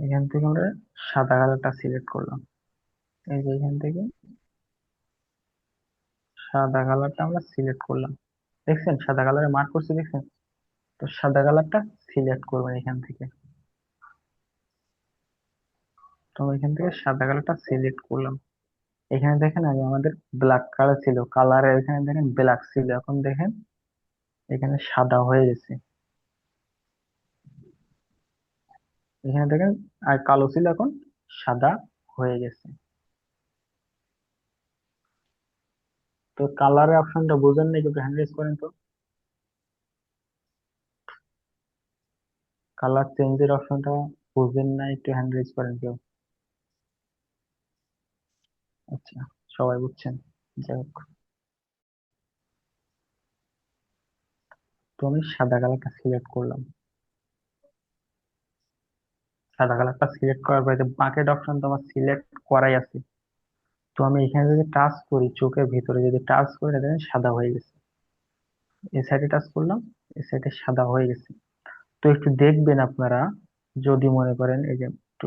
এখান থেকে আমরা সাদা কালারটা সিলেক্ট করলাম। এই যে এখান থেকে সাদা কালারটা আমরা সিলেক্ট করলাম। দেখছেন সাদা কালারে মার্ক করছি, দেখছেন? তো সাদা কালারটা সিলেক্ট করবেন এখান থেকে। তো আমি এখান থেকে সাদা কালারটা সিলেক্ট করলাম। এখানে দেখেন আগে আমাদের ব্ল্যাক কালার ছিল, কালারে এখানে দেখেন ব্ল্যাক ছিল, এখন দেখেন এখানে সাদা হয়ে গেছে। এখানে দেখেন আর কালো ছিল, এখন সাদা হয়ে গেছে। তো কালারের অপশনটা বুঝেন না, একটু হ্যান্ড রেজ করেন তো। কালার চেঞ্জের অপশনটা বুঝেন না, একটু হ্যান্ড রেজ করেন কেউ। আচ্ছা, সবাই বুঝছেন। যাই হোক, তো আমি সাদা কালারটা সিলেক্ট করলাম। সাদা কালারটা সিলেক্ট করার পরে বাকেট অপশন তো আমার সিলেক্ট করাই আছে। তো আমি এখানে যদি টাচ করি, চোখের ভিতরে যদি টাচ করি, দেখেন সাদা হয়ে গেছে। এই সাইডে টাচ করলাম, এই সাইডে সাদা হয়ে গেছে। তো একটু দেখবেন আপনারা, যদি মনে করেন এই যে একটু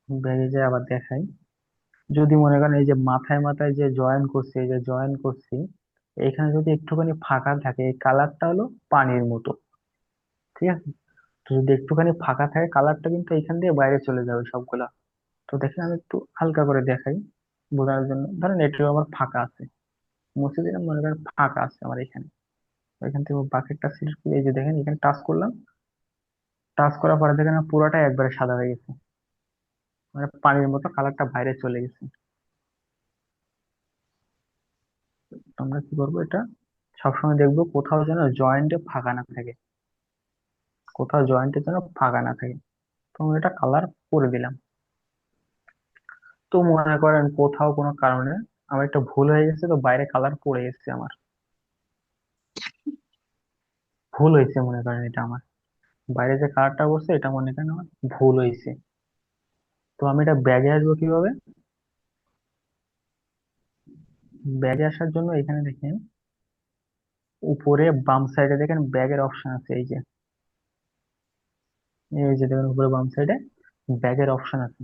ব্যাগে যায় আবার দেখাই, যদি মনে করেন এই যে মাথায় মাথায় যে জয়েন করছি, এই যে জয়েন করছি, এখানে যদি একটুখানি ফাঁকা থাকে, এই কালারটা হলো পানির মতো, ঠিক আছে? তো যদি একটুখানি ফাঁকা থাকে, কালারটা কিন্তু এখান দিয়ে বাইরে চলে যাবে সবগুলা। তো দেখেন আমি একটু হালকা করে দেখাই বোঝানোর জন্য। ধরেন এটিও আমার ফাঁকা আছে, মুছে দিলাম, মনে করেন ফাঁকা আছে আমার এখানে। তো এখান থেকে বাকেটটা সিলেক্ট করে এই যে দেখেন এখানে টাচ করলাম, টাচ করার পরে দেখেন আমার পুরোটাই একবারে সাদা হয়ে গেছে, মানে পানির মতো কালারটা বাইরে চলে গেছে। তো আমরা কি করবো, এটা সবসময় দেখবো কোথাও যেন জয়েন্টে ফাঁকা না থাকে, কোথাও জয়েন্টে যেন ফাঁকা না থাকে। তো আমি এটা কালার করে দিলাম। তো মনে করেন কোথাও কোনো কারণে আমার একটা ভুল হয়ে গেছে, তো বাইরে কালার পড়ে গেছে, আমার ভুল হয়েছে মনে করেন, এটা আমার বাইরে যে কালারটা পড়ছে এটা মনে করেন আমার ভুল হয়েছে। তো আমি এটা ব্যাগে আসবো কিভাবে? ব্যাগে আসার জন্য এখানে দেখেন উপরে বাম সাইডে দেখেন ব্যাগের অপশন আছে, এই যে দেখেন উপরে বাম সাইডে ব্যাগের অপশন আছে,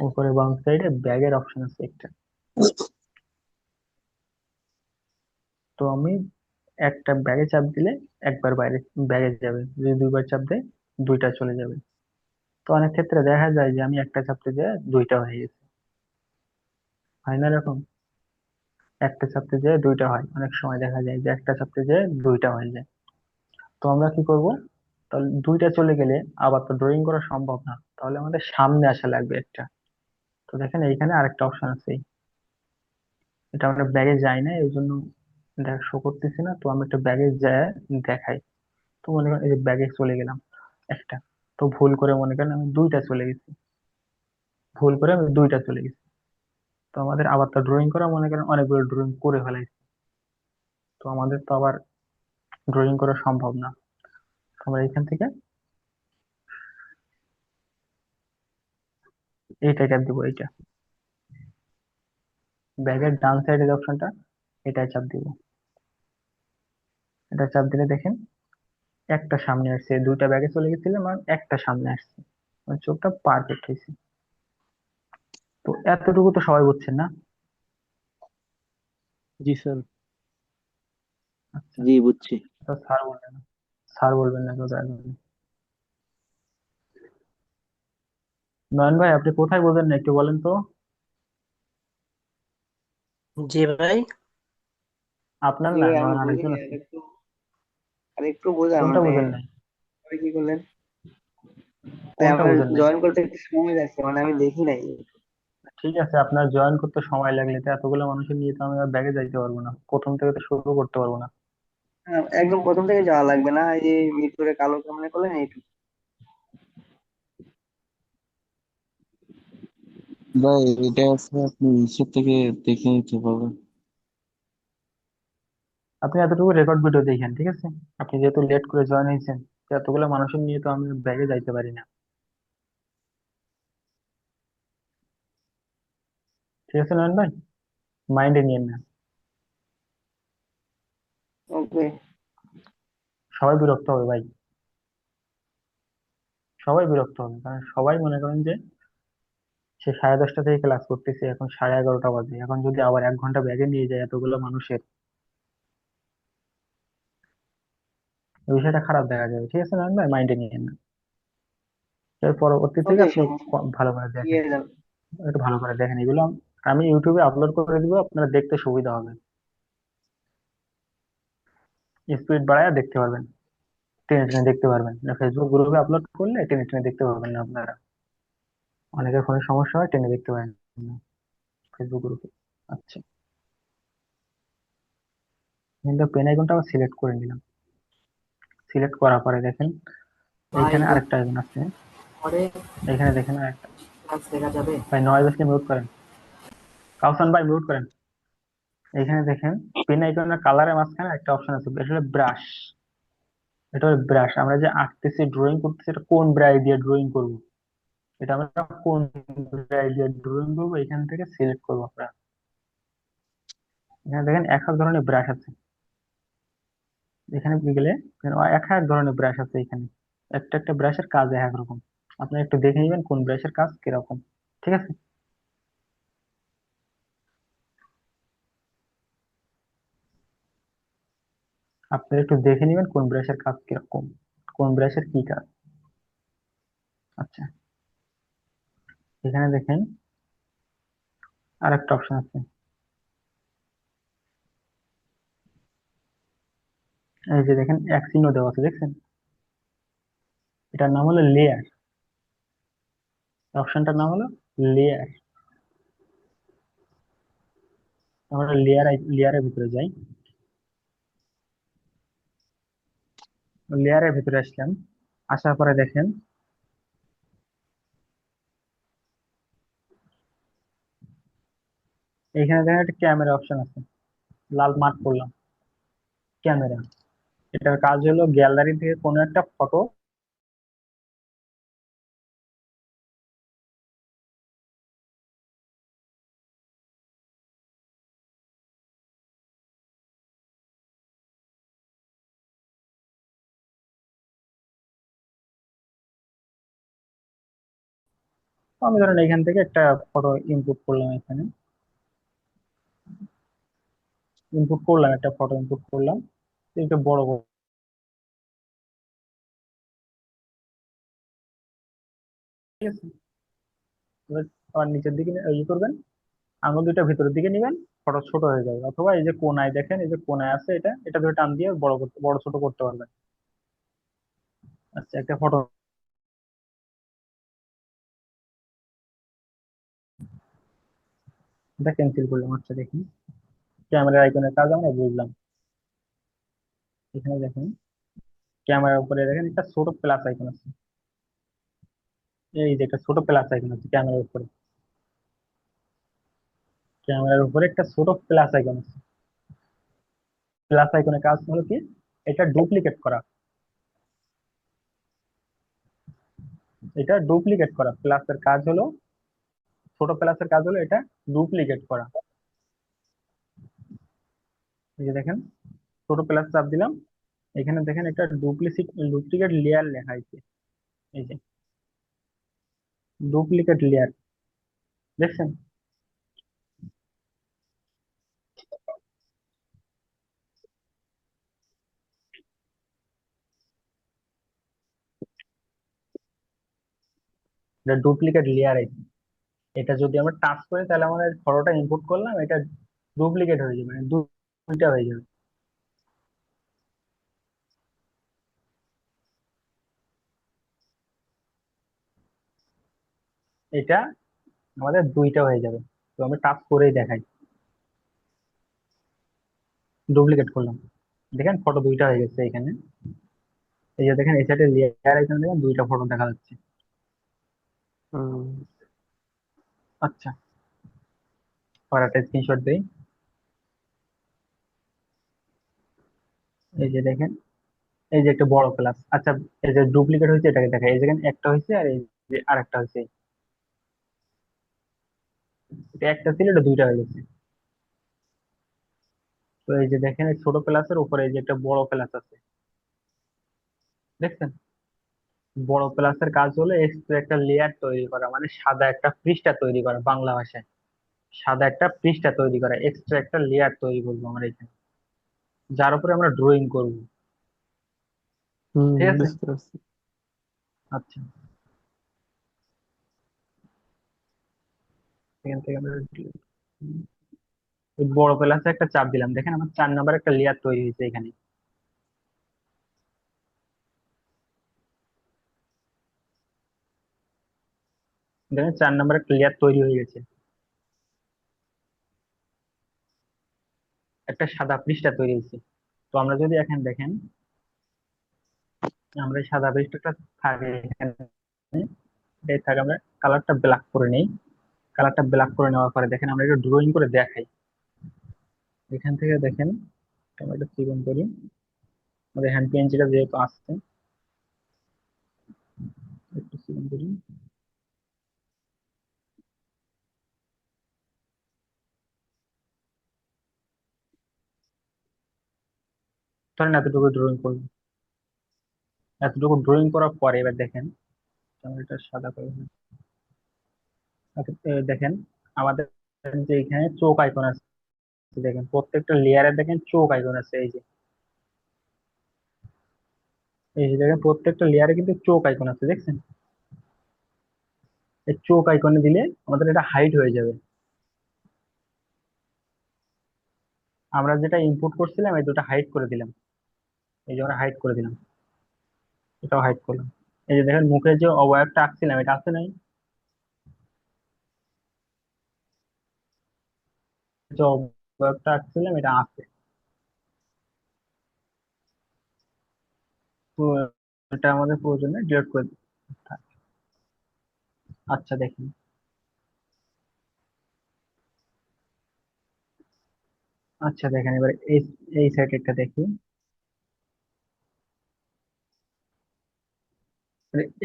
উপরে বাম সাইডে ব্যাগের অপশন আছে একটা। তো আমি একটা ব্যাগে চাপ দিলে একবার বাইরে ব্যাগে যাবে, যদি দুইবার চাপ দেয় দুইটা চলে যাবে। তো অনেক ক্ষেত্রে দেখা যায় যে আমি একটা চাপতে যায় দুইটা হয়ে গেছে, হয় না এরকম? একটা চাপতে যায় দুইটা হয়, অনেক সময় দেখা যায় যে একটা চাপতে যায় দুইটা হয়ে যায়। তো আমরা কি করব, তাহলে দুইটা চলে গেলে আবার তো ড্রয়িং করা সম্ভব না, তাহলে আমাদের সামনে আসা লাগবে একটা। তো দেখেন এইখানে আরেকটা অপশন আছে, এটা আমরা ব্যাগে যাই না এই জন্য দেখ শো করতেছি না। তো আমি একটা ব্যাগে যায় দেখাই। তো মনে করেন এই যে ব্যাগে চলে গেলাম একটা, তো ভুল করে মনে করেন আমি দুইটা চলে গেছি, ভুল করে আমি দুইটা চলে গেছি। তো আমাদের আবার তো ড্রয়িং করা মনে করেন অনেকগুলো ড্রয়িং করে ফেলাইছি, তো আমাদের তো আবার ড্রয়িং করা সম্ভব না। তো আমরা এখান থেকে এইটা চাপ দিব, এইটা ব্যাগের ডান সাইডের অপশনটা, এটাই চাপ দিব। এটা চাপ দিলে দেখেন একটা সামনে আসছে, দুইটা ব্যাগে চলে গেছিলাম আর একটা সামনে আসছে, আমার চোখটা পারফেক্ট হয়েছে। তো এতটুকু তো সবাই বুঝছেন না? জি স্যার। আচ্ছা, জি, বুঝছি। তো স্যার বলবেন না, স্যার বলবেন না তো দয়া করে। নয়ন ভাই, আপনি কোথায় বোঝেন না একটু বলেন তো। জি ভাই। আপনার জি না, ভাই আমি নয়ন আরেকজন বুঝিনি, আছে। আর একটু বোঝান কোনটা মানে বোঝেন নাই? আপনি কি করলেন? তাই কোনটা আমার বোঝেন নাই? জয়েন করতে একটু সময় লাগছে, মানে আমি দেখি নাই। ঠিক আছে, আপনার জয়েন করতে সময় লাগলে তো এতগুলো মানুষের নিয়ে তো আমি আর ব্যাগে যাইতে পারবো না, প্রথম থেকে তো শুরু করতে পারবো না। হ্যাঁ, একদম প্রথম থেকে যাওয়া লাগবে না, এই যে মিট করে কালো কেমনে করলেন এইটুকু। ভাই এটা আছে, আপনি ইউটিউব থেকে দেখে নিতে পারবেন। আপনি এতটুকু রেকর্ড ভিডিও দেখেন, ঠিক আছে? আপনি যেহেতু লেট করে জয়েন হয়েছেন, তো এতগুলো মানুষের নিয়ে তো আমি ব্যাগে যাইতে পারি না। ঠিক আছে নয়ন ভাই, মাইন্ডে নিয়েন না। ওকে। সবাই বিরক্ত হবে ভাই, সবাই বিরক্ত হবে, কারণ সবাই মনে করেন যে সে 10:30 থেকে ক্লাস করতেছে, এখন 11:30 বাজে, এখন যদি আবার 1 ঘন্টা ব্যাগে নিয়ে যায় এতগুলো মানুষের, এই বিষয়টা খারাপ দেখা যাবে। ঠিক আছে নয়ন ভাই, মাইন্ডে নিয়েন না। এর পরবর্তী থেকে ওকে, আপনি সমস্যা ভালো করে দেখেন, নিয়ে যান। একটু ভালো করে দেখেন এগুলো। আমি ইউটিউবে আপলোড করে দিব, আপনারা দেখতে সুবিধা হবে, স্পিড বাড়ায় দেখতে পারবেন, টেনে টেনে দেখতে পারবেন না। ফেসবুক গ্রুপে আপলোড করলে টেনে টেনে দেখতে পারবেন না আপনারা, অনেকের ফোনে সমস্যা হয়, টেনে দেখতে পারেন না ফেসবুক গ্রুপে। আচ্ছা, কিন্তু পেন আইকনটা আবার সিলেক্ট করে নিলাম। সিলেক্ট করার পরে দেখেন ভাই এইখানে যদি আরেকটা আইকন আছে, পরে এখানে দেখেন আরেকটা। ক্লাস দেখা যাবে। ভাই নয়েজ আসলে মিউট করেন, কাউসান ভাই মিউট করেন। এখানে দেখেন পেন আইকনের কালারের মাঝখানে একটা অপশন আছে, এটা হলো ব্রাশ। এটা হলো ব্রাশ, আমরা যে আঁকতেছি, ড্রয়িং করতেছি, এটা কোন ব্রাশ দিয়ে ড্রয়িং করব, এটা আমরা কোন ব্রাশ দিয়ে ড্রয়িং করবো, এখান থেকে সিলেক্ট করবো আমরা। এখানে দেখেন এক এক ধরনের ব্রাশ আছে, এখানে গেলে এখানে এক এক ধরনের ব্রাশ আছে এখানে, একটা একটা ব্রাশের কাজ এক রকম। আপনি একটু দেখে নেবেন কোন ব্রাশের কাজ কিরকম। ঠিক আছে, আপনি একটু দেখে নেবেন কোন ব্রাশের কাজ কিরকম, কোন ব্রাশের কি কাজ। আচ্ছা, এখানে দেখেন আর একটা অপশন আছে, এই যে দেখেন এক চিহ্ন দেওয়া আছে, দেখছেন? এটার নাম হলো লেয়ার, অপশনটার নাম হলো লেয়ার। আমরা লেয়ারের ভিতরে যাই, লেয়ারের ভিতরে আসলাম, আসার পরে দেখেন এখানে দেখেন একটা ক্যামেরা অপশন আছে, লাল মার্ক করলাম, ক্যামেরা। এটার কাজ হলো গ্যালারি থেকে কোনো একটা ফটো, আমি ধরেন এখান থেকে একটা ফটো ইনপুট করলাম, এখানে ইনপুট করলাম, একটা ফটো ইনপুট করলাম, এটা বড় বড়, ঠিক আছে? এবার আবার নিচের দিকে ইয়ে করবেন, আঙুল দুটো ভিতরের দিকে নিবেন, ফটো ছোট হয়ে যাবে। অথবা এই যে কোনায় দেখেন, এই যে কোনায় আছে, এটা এটা ধরে টান দিয়ে বড় করতে, বড় ছোট করতে পারবেন। আচ্ছা, একটা ফটো, এটা ক্যান্সেল করলাম। আচ্ছা দেখি, ক্যামেরার আইকনের কাজ আমরা বুঝলাম। এখানে দেখেন ক্যামেরার উপরে দেখেন একটা ছোট প্লাস আইকন আছে, এই যে একটা ছোট প্লাস আইকন আছে ক্যামেরার উপরে, ক্যামেরার উপরে একটা ছোট প্লাস আইকন আছে। প্লাস আইকনের কাজ হলো কি, এটা ডুপ্লিকেট করা, এটা ডুপ্লিকেট করা। প্লাসের কাজ হলো, ছোট প্লাসের কাজ হলো এটা ডুপ্লিকেট করা। এই যে দেখেন ছোট প্লাস চাপ দিলাম, এখানে দেখেন একটা ডুপ্লিকেট লেয়ার লেখা আছে, এই যে ডুপ্লিকেট লেয়ার, দেখছেন? এটা ডুপ্লিকেট লেয়ার। এটা যদি আমরা টাচ করি তাহলে আমাদের ফটোটা ইনপুট করলাম, এটা ডুপ্লিকেট হয়ে যাবে, মানে দুইটা হয়ে যাবে। এটা আমাদের দুইটা হয়ে যাবে। তো আমি টাচ করেই দেখাই, ডুপ্লিকেট করলাম, দেখেন ফটো দুইটা হয়ে গেছে এখানে। এই যে দেখেন এই সাইডে লেয়ার, এখানে দেখেন দুইটা ফটো দেখা যাচ্ছে। হুম। আচ্ছা, আর একটা স্ক্রিনশট দেই। এই যে দেখেন, এই যে একটা বড় ক্লাস। আচ্ছা, এই যে ডুপ্লিকেট হয়েছে এটাকে দেখা, এই যেখানে একটা হয়েছে আর এই যে আরেকটা হয়েছে। এটা একটা ছিল, এটা দুইটা হয়ে গেছে। তো এই যে দেখেন এই ছোট ক্লাসের উপরে এই যে একটা বড় ক্লাস আছে, দেখছেন? বড় ক্লাসের কাজ হলো এক্সট্রা একটা লেয়ার তৈরি করা, মানে সাদা একটা পৃষ্ঠা তৈরি করা, বাংলা ভাষায় সাদা একটা পৃষ্ঠা তৈরি করা, এক্সট্রা একটা লেয়ার তৈরি করবো আমরা এখানে, যার উপরে আমরা ড্রয়িং করব। হুম, ঠিক আছে? বুঝতে পারছি। আচ্ছা, এখান থেকে আমরা ওই বড় ক্লাসে একটা চাপ দিলাম, দেখেন আমার 4 নাম্বার একটা লেয়ার তৈরি হয়েছে এখানে। দেখেন 4 নাম্বার একটা লেয়ার তৈরি হয়ে গেছে, একটা সাদা পৃষ্ঠা তৈরি হয়েছে। তো আমরা যদি এখানে দেখেন, আমরা এই সাদা পৃষ্ঠাটা থাকে এখানে, এই থাকে, আমরা কালারটা ব্ল্যাক করে নেই। কালারটা ব্ল্যাক করে নেওয়ার পরে দেখেন আমরা একটু ড্রয়িং করে দেখাই। এখান থেকে দেখেন, আমরা একটা চিকন করি, আমাদের হ্যান্ড পেন্সিলটা যেহেতু আসছে, একটু চিকন করি। ধরেন এতটুকু ড্রয়িং করবো, এতটুকু ড্রয়িং করার পরে এবার দেখেন, আমরা এটা সাদা করে দিই। আচ্ছা, দেখেন আমাদের যে এখানে চোখ আইকন আছে, দেখেন প্রত্যেকটা লেয়ারে দেখেন চোখ আইকন আছে। এই যে দেখেন প্রত্যেকটা লেয়ারে কিন্তু চোখ আইকন আছে, দেখছেন? এই চোখ আইকনে দিলে আমাদের এটা হাইড হয়ে যাবে। আমরা যেটা ইনপুট করছিলাম এই দুটো হাইড করে দিলাম, এই যে আমরা হাইড করে দিলাম, এটাও হাইড করলাম। এই যে দেখেন মুখের যে অবয়বটা আঁকছিলাম এটা আছে নাই, যে অবয়বটা আঁকছিলাম এটা আছে। তো এটা আমাদের প্রয়োজনে ডিলিট করে দিতে হবে। আচ্ছা দেখেন, আচ্ছা দেখেন এবার এই এই সাইডেরটা দেখি।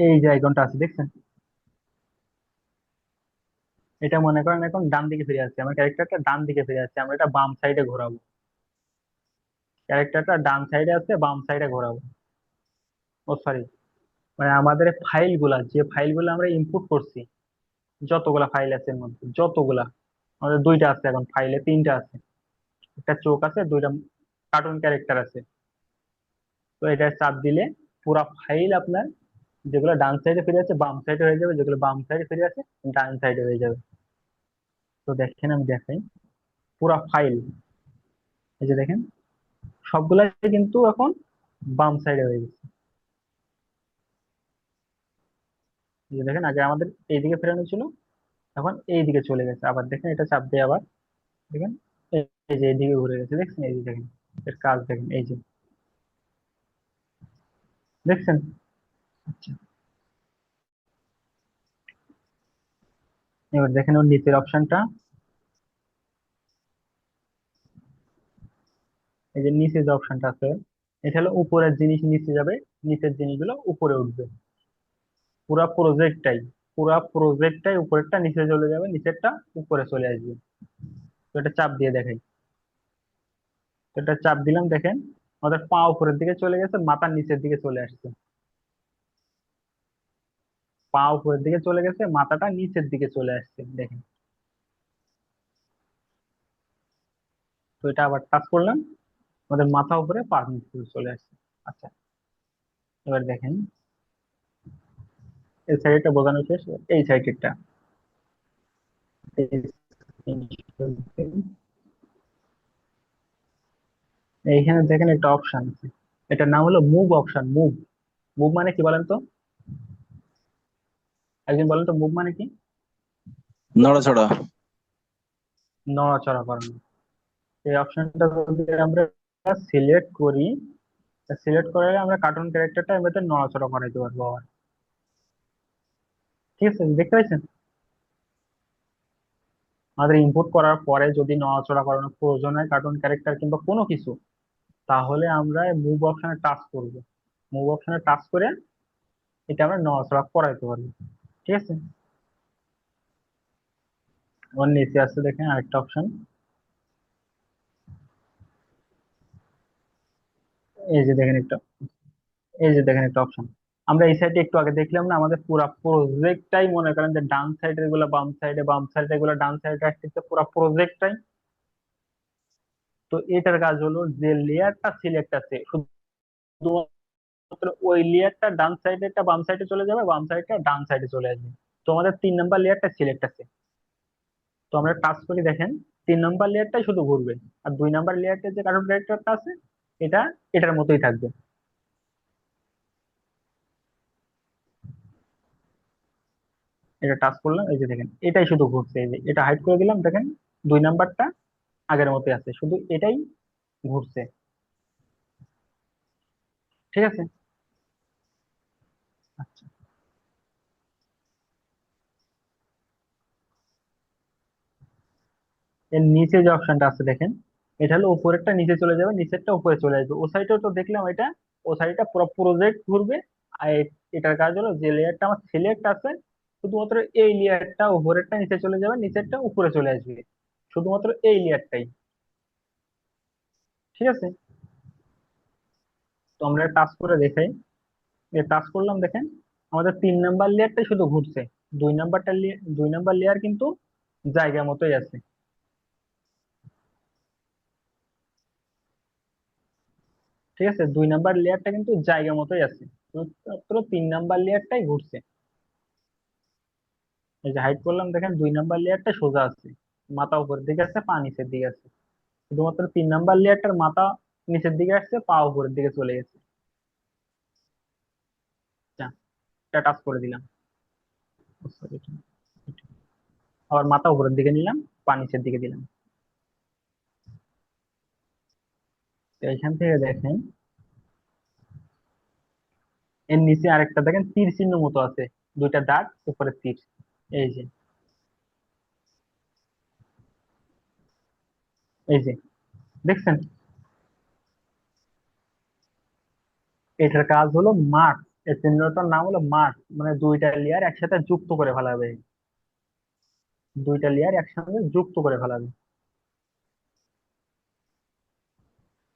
এই যে আইকনটা আছে, দেখছেন? এটা মনে করেন এখন ডান দিকে ফিরে আসছে, আমার ক্যারেক্টারটা ডান দিকে ফিরে আসছে, আমরা এটা বাম সাইডে ঘোরাবো। ক্যারেক্টারটা ডান সাইডে আছে, বাম সাইডে ঘোরাবো। ও সরি, মানে আমাদের ফাইল গুলা, যে ফাইল গুলো আমরা ইনপুট করছি, যতগুলা ফাইল আছে এর মধ্যে, যতগুলা, আমাদের দুইটা আছে, এখন ফাইলে তিনটা আছে, একটা চোখ আছে, দুইটা কার্টুন ক্যারেক্টার আছে। তো এটা চাপ দিলে পুরা ফাইল আপনার, যেগুলো ডান সাইডে ফিরে আছে বাম সাইডে হয়ে যাবে, যেগুলো বাম সাইডে ফিরে আছে ডান সাইডে হয়ে যাবে। তো দেখেন আমি দেখাই, পুরা ফাইল, এই যে দেখেন সবগুলাই কিন্তু এখন বাম সাইডে হয়ে গেছে। এই যে দেখেন আগে আমাদের এইদিকে ফেরানো ছিল, এখন এই দিকে চলে গেছে। আবার দেখেন এটা চাপ দিয়ে আবার দেখেন, এই এই যে এইদিকে ঘুরে গেছে, দেখছেন? এই যে দেখেন এর কাজ দেখেন, এই যে দেখছেন। আচ্ছা, এবার দেখেন ওর নিচের অপশনটা, এই যে নিচে যে অপশনটা আছে, এটা হলো উপরের জিনিস নিচে যাবে, নিচের জিনিসগুলো উপরে উঠবে। পুরা প্রজেক্টটাই, পুরা প্রজেক্টটাই উপরেরটা নিচে চলে যাবে, নিচেরটা উপরে চলে আসবে। তো এটা চাপ দিয়ে দেখাই। তো এটা চাপ দিলাম, দেখেন আমাদের পা উপরের দিকে চলে গেছে, মাথার নিচের দিকে চলে আসছে। পা উপরের দিকে চলে গেছে, মাথাটা নিচের দিকে চলে আসছে, দেখেন। তো এটা আবার টাচ করলাম, আমাদের মাথা উপরে পা নিচে চলে আসছে। আচ্ছা, এবার দেখেন এই সাইডটা বোঝানো শেষ, এই সাইডটা এইখানে দেখেন একটা অপশন আছে, এটার নাম হলো মুভ অপশন। মুভ, মুভ মানে কি বলেন তো? একজন বলেন তো মুভ মানে কি? নড়াচড়া। নড়াচড়া করানো। এই অপশনটা যদি আমরা সিলেক্ট করি, সিলেক্ট করে আমরা কার্টুন ক্যারেক্টারটা এমনিতে নড়াচড়া করাইতে পারবো আবার। ঠিক আছে, দেখতে পাচ্ছেন? আমাদের ইনপুট করার পরে যদি নড়াচড়া করানোর প্রয়োজন হয় কার্টুন ক্যারেক্টার কিংবা কোনো কিছু, তাহলে আমরা মুভ অপশনে টাচ করব। মুভ অপশনে টাচ করে এটা আমরা নড়াচড়া করাইতে পারবো। ঠিক আছে, আমার নিচে আছে দেখেন আরেকটা অপশন, এই যে দেখেন একটা, এই যে দেখেন একটা অপশন। আমরা এই সাইডে একটু আগে দেখলাম না, আমাদের পুরো প্রজেক্টটাই মনে করেন যে ডান সাইডের গুলো বাম সাইডে, বাম সাইডের গুলো ডান সাইডে আসতেছে, পুরো প্রজেক্টটাই। তো এটার কাজ হলো যে লেয়ারটা সিলেক্ট আছে শুধুমাত্র ওই লেয়ারটা ডান সাইডেরটা বাম সাইডে চলে যাবে, বাম সাইডটা ডান সাইডে চলে আসবে। তো আমাদের 3 নাম্বার লেয়ারটা সিলেক্ট আছে, তো আমরা টাচ করি দেখেন 3 নাম্বার লেয়ারটাই শুধু ঘুরবে, আর 2 নাম্বার লেয়ারটা যে কার্টুন ক্যারেক্টারটা আছে এটা এটার মতোই থাকবে। এটা টাচ করলাম, এই যে দেখেন এটাই শুধু ঘুরছে, এই যে এটা হাইড করে দিলাম দেখেন 2 নাম্বারটা আগের মতোই আছে, শুধু এটাই ঘুরছে। ঠিক আছে, আচ্ছা। এর নিচে যে অপশনটা আছে দেখেন, এটা হলো উপরেরটা নিচে চলে যাবে, নিচেরটা উপরে চলে আসবে। ও সাইডেও তো দেখলাম এটা, ও সাইডটা পুরো প্রজেক্ট ঘুরবে। আর এটার কাজ হলো যে লেয়ারটা আমার সিলেক্ট আছে শুধুমাত্র এই লেয়ারটা উপরেরটা নিচে চলে যাবে, নিচেরটা উপরে চলে আসবে, শুধুমাত্র এই লেয়ারটাই। ঠিক আছে, তো আমরা টাচ করে দেখাই, টাচ করলাম দেখেন আমাদের 3 নাম্বার লেয়ারটাই শুধু ঘুরছে, 2 নাম্বার লেয়ার কিন্তু জায়গা মতোই আছে। ঠিক আছে, 2 নাম্বার লেয়ারটা কিন্তু জায়গা মতোই আছে, শুধুমাত্র 3 নাম্বার লেয়ারটাই ঘুরছে। এই যে হাইড করলাম দেখেন 2 নাম্বার লেয়ারটা সোজা আছে, মাথা উপরের দিকে আছে, পা নিচের দিকে আছে। শুধুমাত্র 3 নাম্বার লেয়ারটার মাথা নিচের দিকে আসছে, পা উপরের দিকে চলে গেছে। আচ্ছা, এটা টাচ করে দিলাম, Sorry, আবার মাথা উপরের দিকে নিলাম, পা নিচের দিকে দিলাম। তো এখান থেকে দেখেন এর নিচে আরেকটা দেখেন তীর চিহ্ন মতো আছে, 2টা দাগ উপরে তীর, এই যে, এই যে দেখছেন, এটার কাজ হলো মার্ক। এই চিহ্নটার নাম হলো মার্ক, মানে 2টা লেয়ার একসাথে যুক্ত করে ফেলাবে, 2টা লেয়ার একসাথে যুক্ত করে ফেলাবে।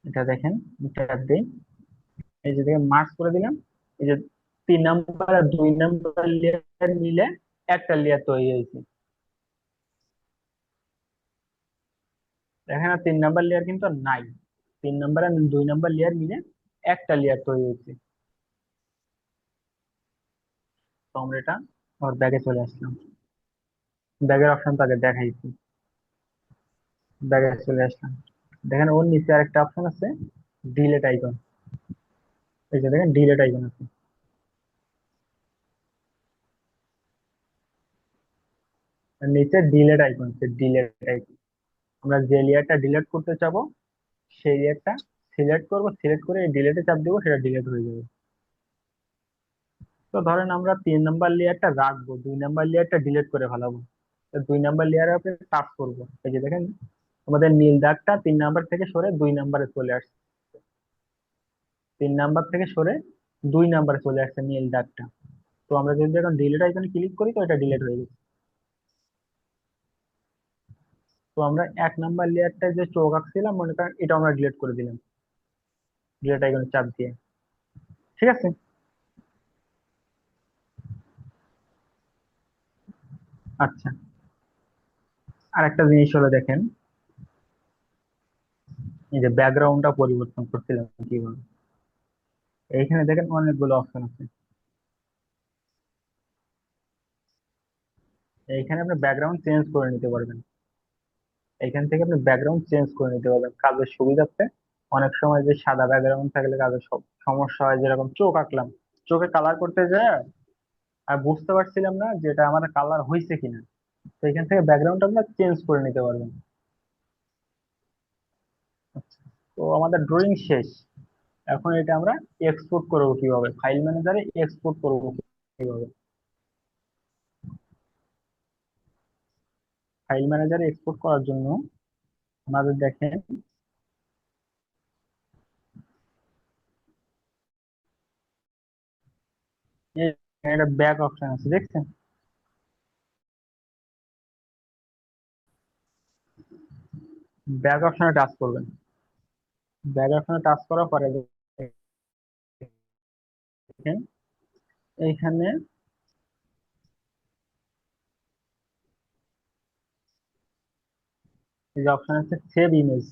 এটা দেখেন, ট্যাব দিই, এই যে দেখেন মার্ক করে দিলাম, এই যে 3 নাম্বার আর 2 নাম্বার লেয়ার মিলে একটা লেয়ার তৈরি হয়েছে। দেখেন আর 3 নাম্বার লেয়ার কিন্তু আর নাই, 3 নাম্বার আর 2 নাম্বার লেয়ার মিলে একটা লেয়ার তৈরি হয়েছে। তো আমরা এটা ওর ব্যাগে চলে আসলাম, ব্যাগের অপশন তো আগে দেখাইছি, ব্যাগে চলে আসলাম। দেখেন ওর নিচে আরেকটা অপশন আছে, ডিলেট আইকন, এই যে দেখেন ডিলেট আইকন আছে, আর নিচে ডিলেট আইকন আছে, ডিলেট আইকন। আমরা যে লেয়ারটা ডিলিট করতে চাবো সেই লেয়ারটা সিলেক্ট করব, সিলেক্ট করে ডিলেটে চাপ দেবো, সেটা ডিলিট হয়ে যাবে। তো ধরেন আমরা 3 নাম্বার লেয়ারটা রাখবো, 2 নাম্বার লেয়ারটা ডিলিট করে ফেলাবো। তো 2 নাম্বার লেয়ারে আপনি টাচ করবো, এই যে দেখেন আমাদের নীল দাগটা 3 নাম্বার থেকে সরে 2 নাম্বারে চলে আসছে, 3 নাম্বার থেকে সরে 2 নাম্বারে চলে আসছে নীল দাগটা। তো আমরা যদি এখন ডিলিট আইকনে ক্লিক করি তো এটা ডিলিট হয়ে গেছে। তো আমরা 1 নাম্বার লেয়ারটা যে চোখ আঁকছিলাম মনে করেন এটা আমরা ডিলিট করে দিলাম, ডিলিট আইকনে চাপ দিয়ে। ঠিক আছে, আচ্ছা। আর একটা জিনিস হলো দেখেন, এই যে ব্যাকগ্রাউন্ডটা পরিবর্তন করছিলাম কিভাবে, এইখানে দেখেন অনেকগুলো অপশন আছে। এইখানে আপনি ব্যাকগ্রাউন্ড চেঞ্জ করে নিতে পারবেন। এখান থেকে আপনি ব্যাকগ্রাউন্ড চেঞ্জ করে নিতে পারবেন কাজের সুবিধার্থে। অনেক সময় যে সাদা ব্যাকগ্রাউন্ড থাকলে কাজের সব সমস্যা হয়, যেরকম চোখ আঁকলাম, চোখে কালার করতে যায় আর বুঝতে পারছিলাম না যে এটা আমার কালার হয়েছে কিনা, তো এখান থেকে ব্যাকগ্রাউন্ড আমরা চেঞ্জ করে নিতে পারবেন। আচ্ছা, তো আমাদের ড্রয়িং শেষ। এখন এটা আমরা এক্সপোর্ট করবো কিভাবে, ফাইল ম্যানেজারে এক্সপোর্ট করবো কিভাবে? ফাইল ম্যানেজারে এক্সপোর্ট করার জন্য আমাদের দেখেন একটা ব্যাক অপশন আছে, দেখছেন? ব্যাক অপশনে টাচ করবেন। ব্যাক অপশনে টাচ করার পরে দেখেন এইখানে এই যে অপশন আছে সেভ ইমেজ।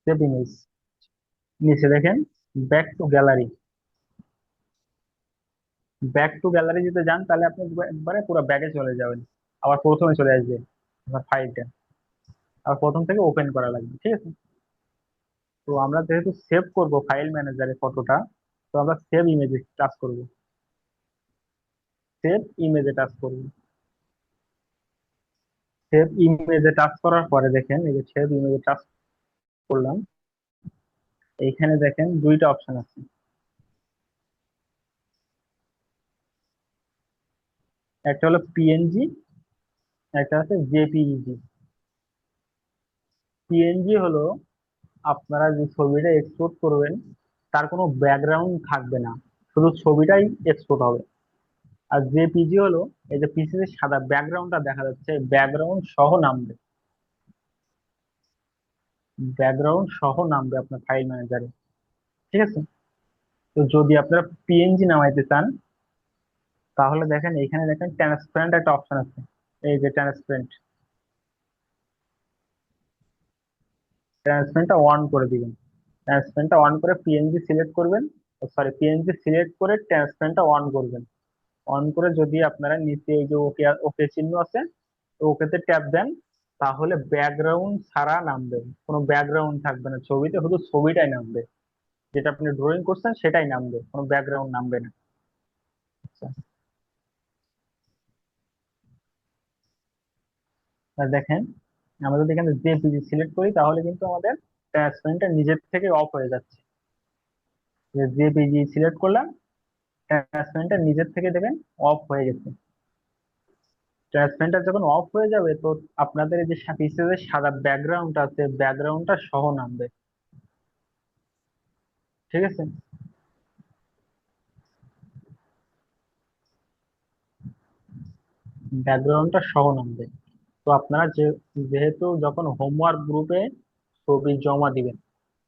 সেভ ইমেজ নিচে দেখেন back to gallery. Back to gallery যদি যান তাহলে আপনি একবারে পুরো ব্যাকে চলে যাবেন, আবার প্রথমে চলে আসবে আপনার ফাইলটা, আবার প্রথম থেকে ওপেন করা লাগবে, ঠিক আছে? তো আমরা যেহেতু সেভ করব ফাইল ম্যানেজারে ফটোটা, তো আমরা সেভ ইমেজে টাচ করব। সেভ ইমেজে টাচ করব। সেভ ইমেজে টাচ করার পরে দেখেন এই যে সেভ ইমেজে টাচ করলাম, এইখানে দেখেন দুইটা অপশন আছে। একটা হলো পিএনজি, একটা আছে জেপিইজি। পিএনজি হলো আপনারা যে ছবিটা এক্সপোর্ট করবেন তার কোনো ব্যাকগ্রাউন্ড থাকবে না, শুধু ছবিটাই এক্সপোর্ট হবে। আর জেপিজি হলো এই যে পিসিতে সাদা ব্যাকগ্রাউন্ডটা দেখা যাচ্ছে, ব্যাকগ্রাউন্ড সহ নামবে। ব্যাকগ্রাউন্ড সহ নামবে আপনার ফাইল ম্যানেজারে, ঠিক আছে? তো যদি আপনারা পিএনজি নামাইতে চান তাহলে দেখেন এখানে দেখেন ট্রান্সপারেন্ট একটা অপশন আছে, এই যে ট্রান্সপারেন্ট। ট্রান্সপারেন্টটা অন করে দিবেন। ট্রান্সপারেন্টটা অন করে পিএনজি সিলেক্ট করবেন, সরি পিএনজি সিলেক্ট করে ট্রান্সপারেন্টটা অন করবেন। অন করে যদি আপনারা নিচে এই যে ওকে ওকে চিহ্ন আছে, তো ওকেতে ট্যাপ দেন, তাহলে ব্যাকগ্রাউন্ড ছাড়া নামবে, কোনো ব্যাকগ্রাউন্ড থাকবে না ছবিতে, শুধু ছবিটাই নামবে, যেটা আপনি ড্রয়িং করছেন সেটাই নামবে, কোনো ব্যাকগ্রাউন্ড নামবে না। আচ্ছা, আর দেখেন আমরা যদি এখানে জেপিজি সিলেক্ট করি তাহলে কিন্তু আমাদের ট্রান্সপারেন্টটা নিজের থেকে অফ হয়ে যাচ্ছে। জেপিজি সিলেক্ট করলাম, ট্রান্সপারেন্টটা নিজের থেকে দেখেন অফ হয়ে গেছে। ট্রান্সপারেন্টটা যখন অফ হয়ে যাবে তো আপনাদের এই যে পিছে যে সাদা ব্যাকগ্রাউন্ড আছে ব্যাকগ্রাউন্ডটা সহ নামবে, ঠিক আছে? ব্যাকগ্রাউন্ডটা সহ নামবে। তো আপনারা যেহেতু যখন হোমওয়ার্ক গ্রুপে ছবি জমা দিবেন,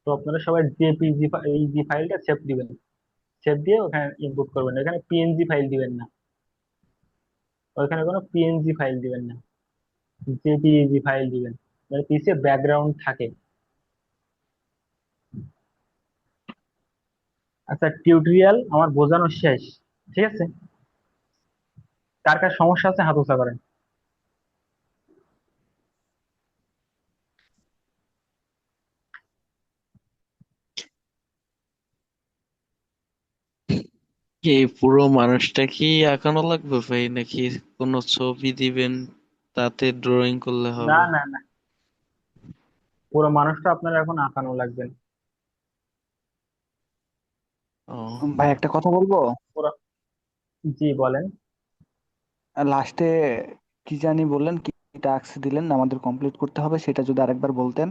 তো আপনারা সবাই জেপিজি এই জি ফাইলটা সেভ দিবেন। সেভ দিয়ে ওখানে ইনপুট করবেন, এখানে পিএনজি ফাইল দিবেন না, ওইখানে কোনো পিএনজি ফাইল দিবেন না, জেপিইজি ফাইল দিবেন, মানে পিছে ব্যাকগ্রাউন্ড থাকে। আচ্ছা, টিউটোরিয়াল আমার বোঝানো শেষ, ঠিক আছে? কার কার সমস্যা আছে হাত উঁচা করেন। এই পুরো মানুষটা কি আঁকানো লাগবে ভাই, নাকি কোনো ছবি দিবেন তাতে ড্রয়িং করলে না হবে? না না, পুরো মানুষটা আপনার এখন আঁকানো লাগবে না। ও, ভাই একটা কথা বলবো। পুরো, জি বলেন। লাস্টে কি জানি বললেন, কি টাস্ক দিলেন আমাদের কমপ্লিট করতে হবে, সেটা যদি আরেকবার বলতেন।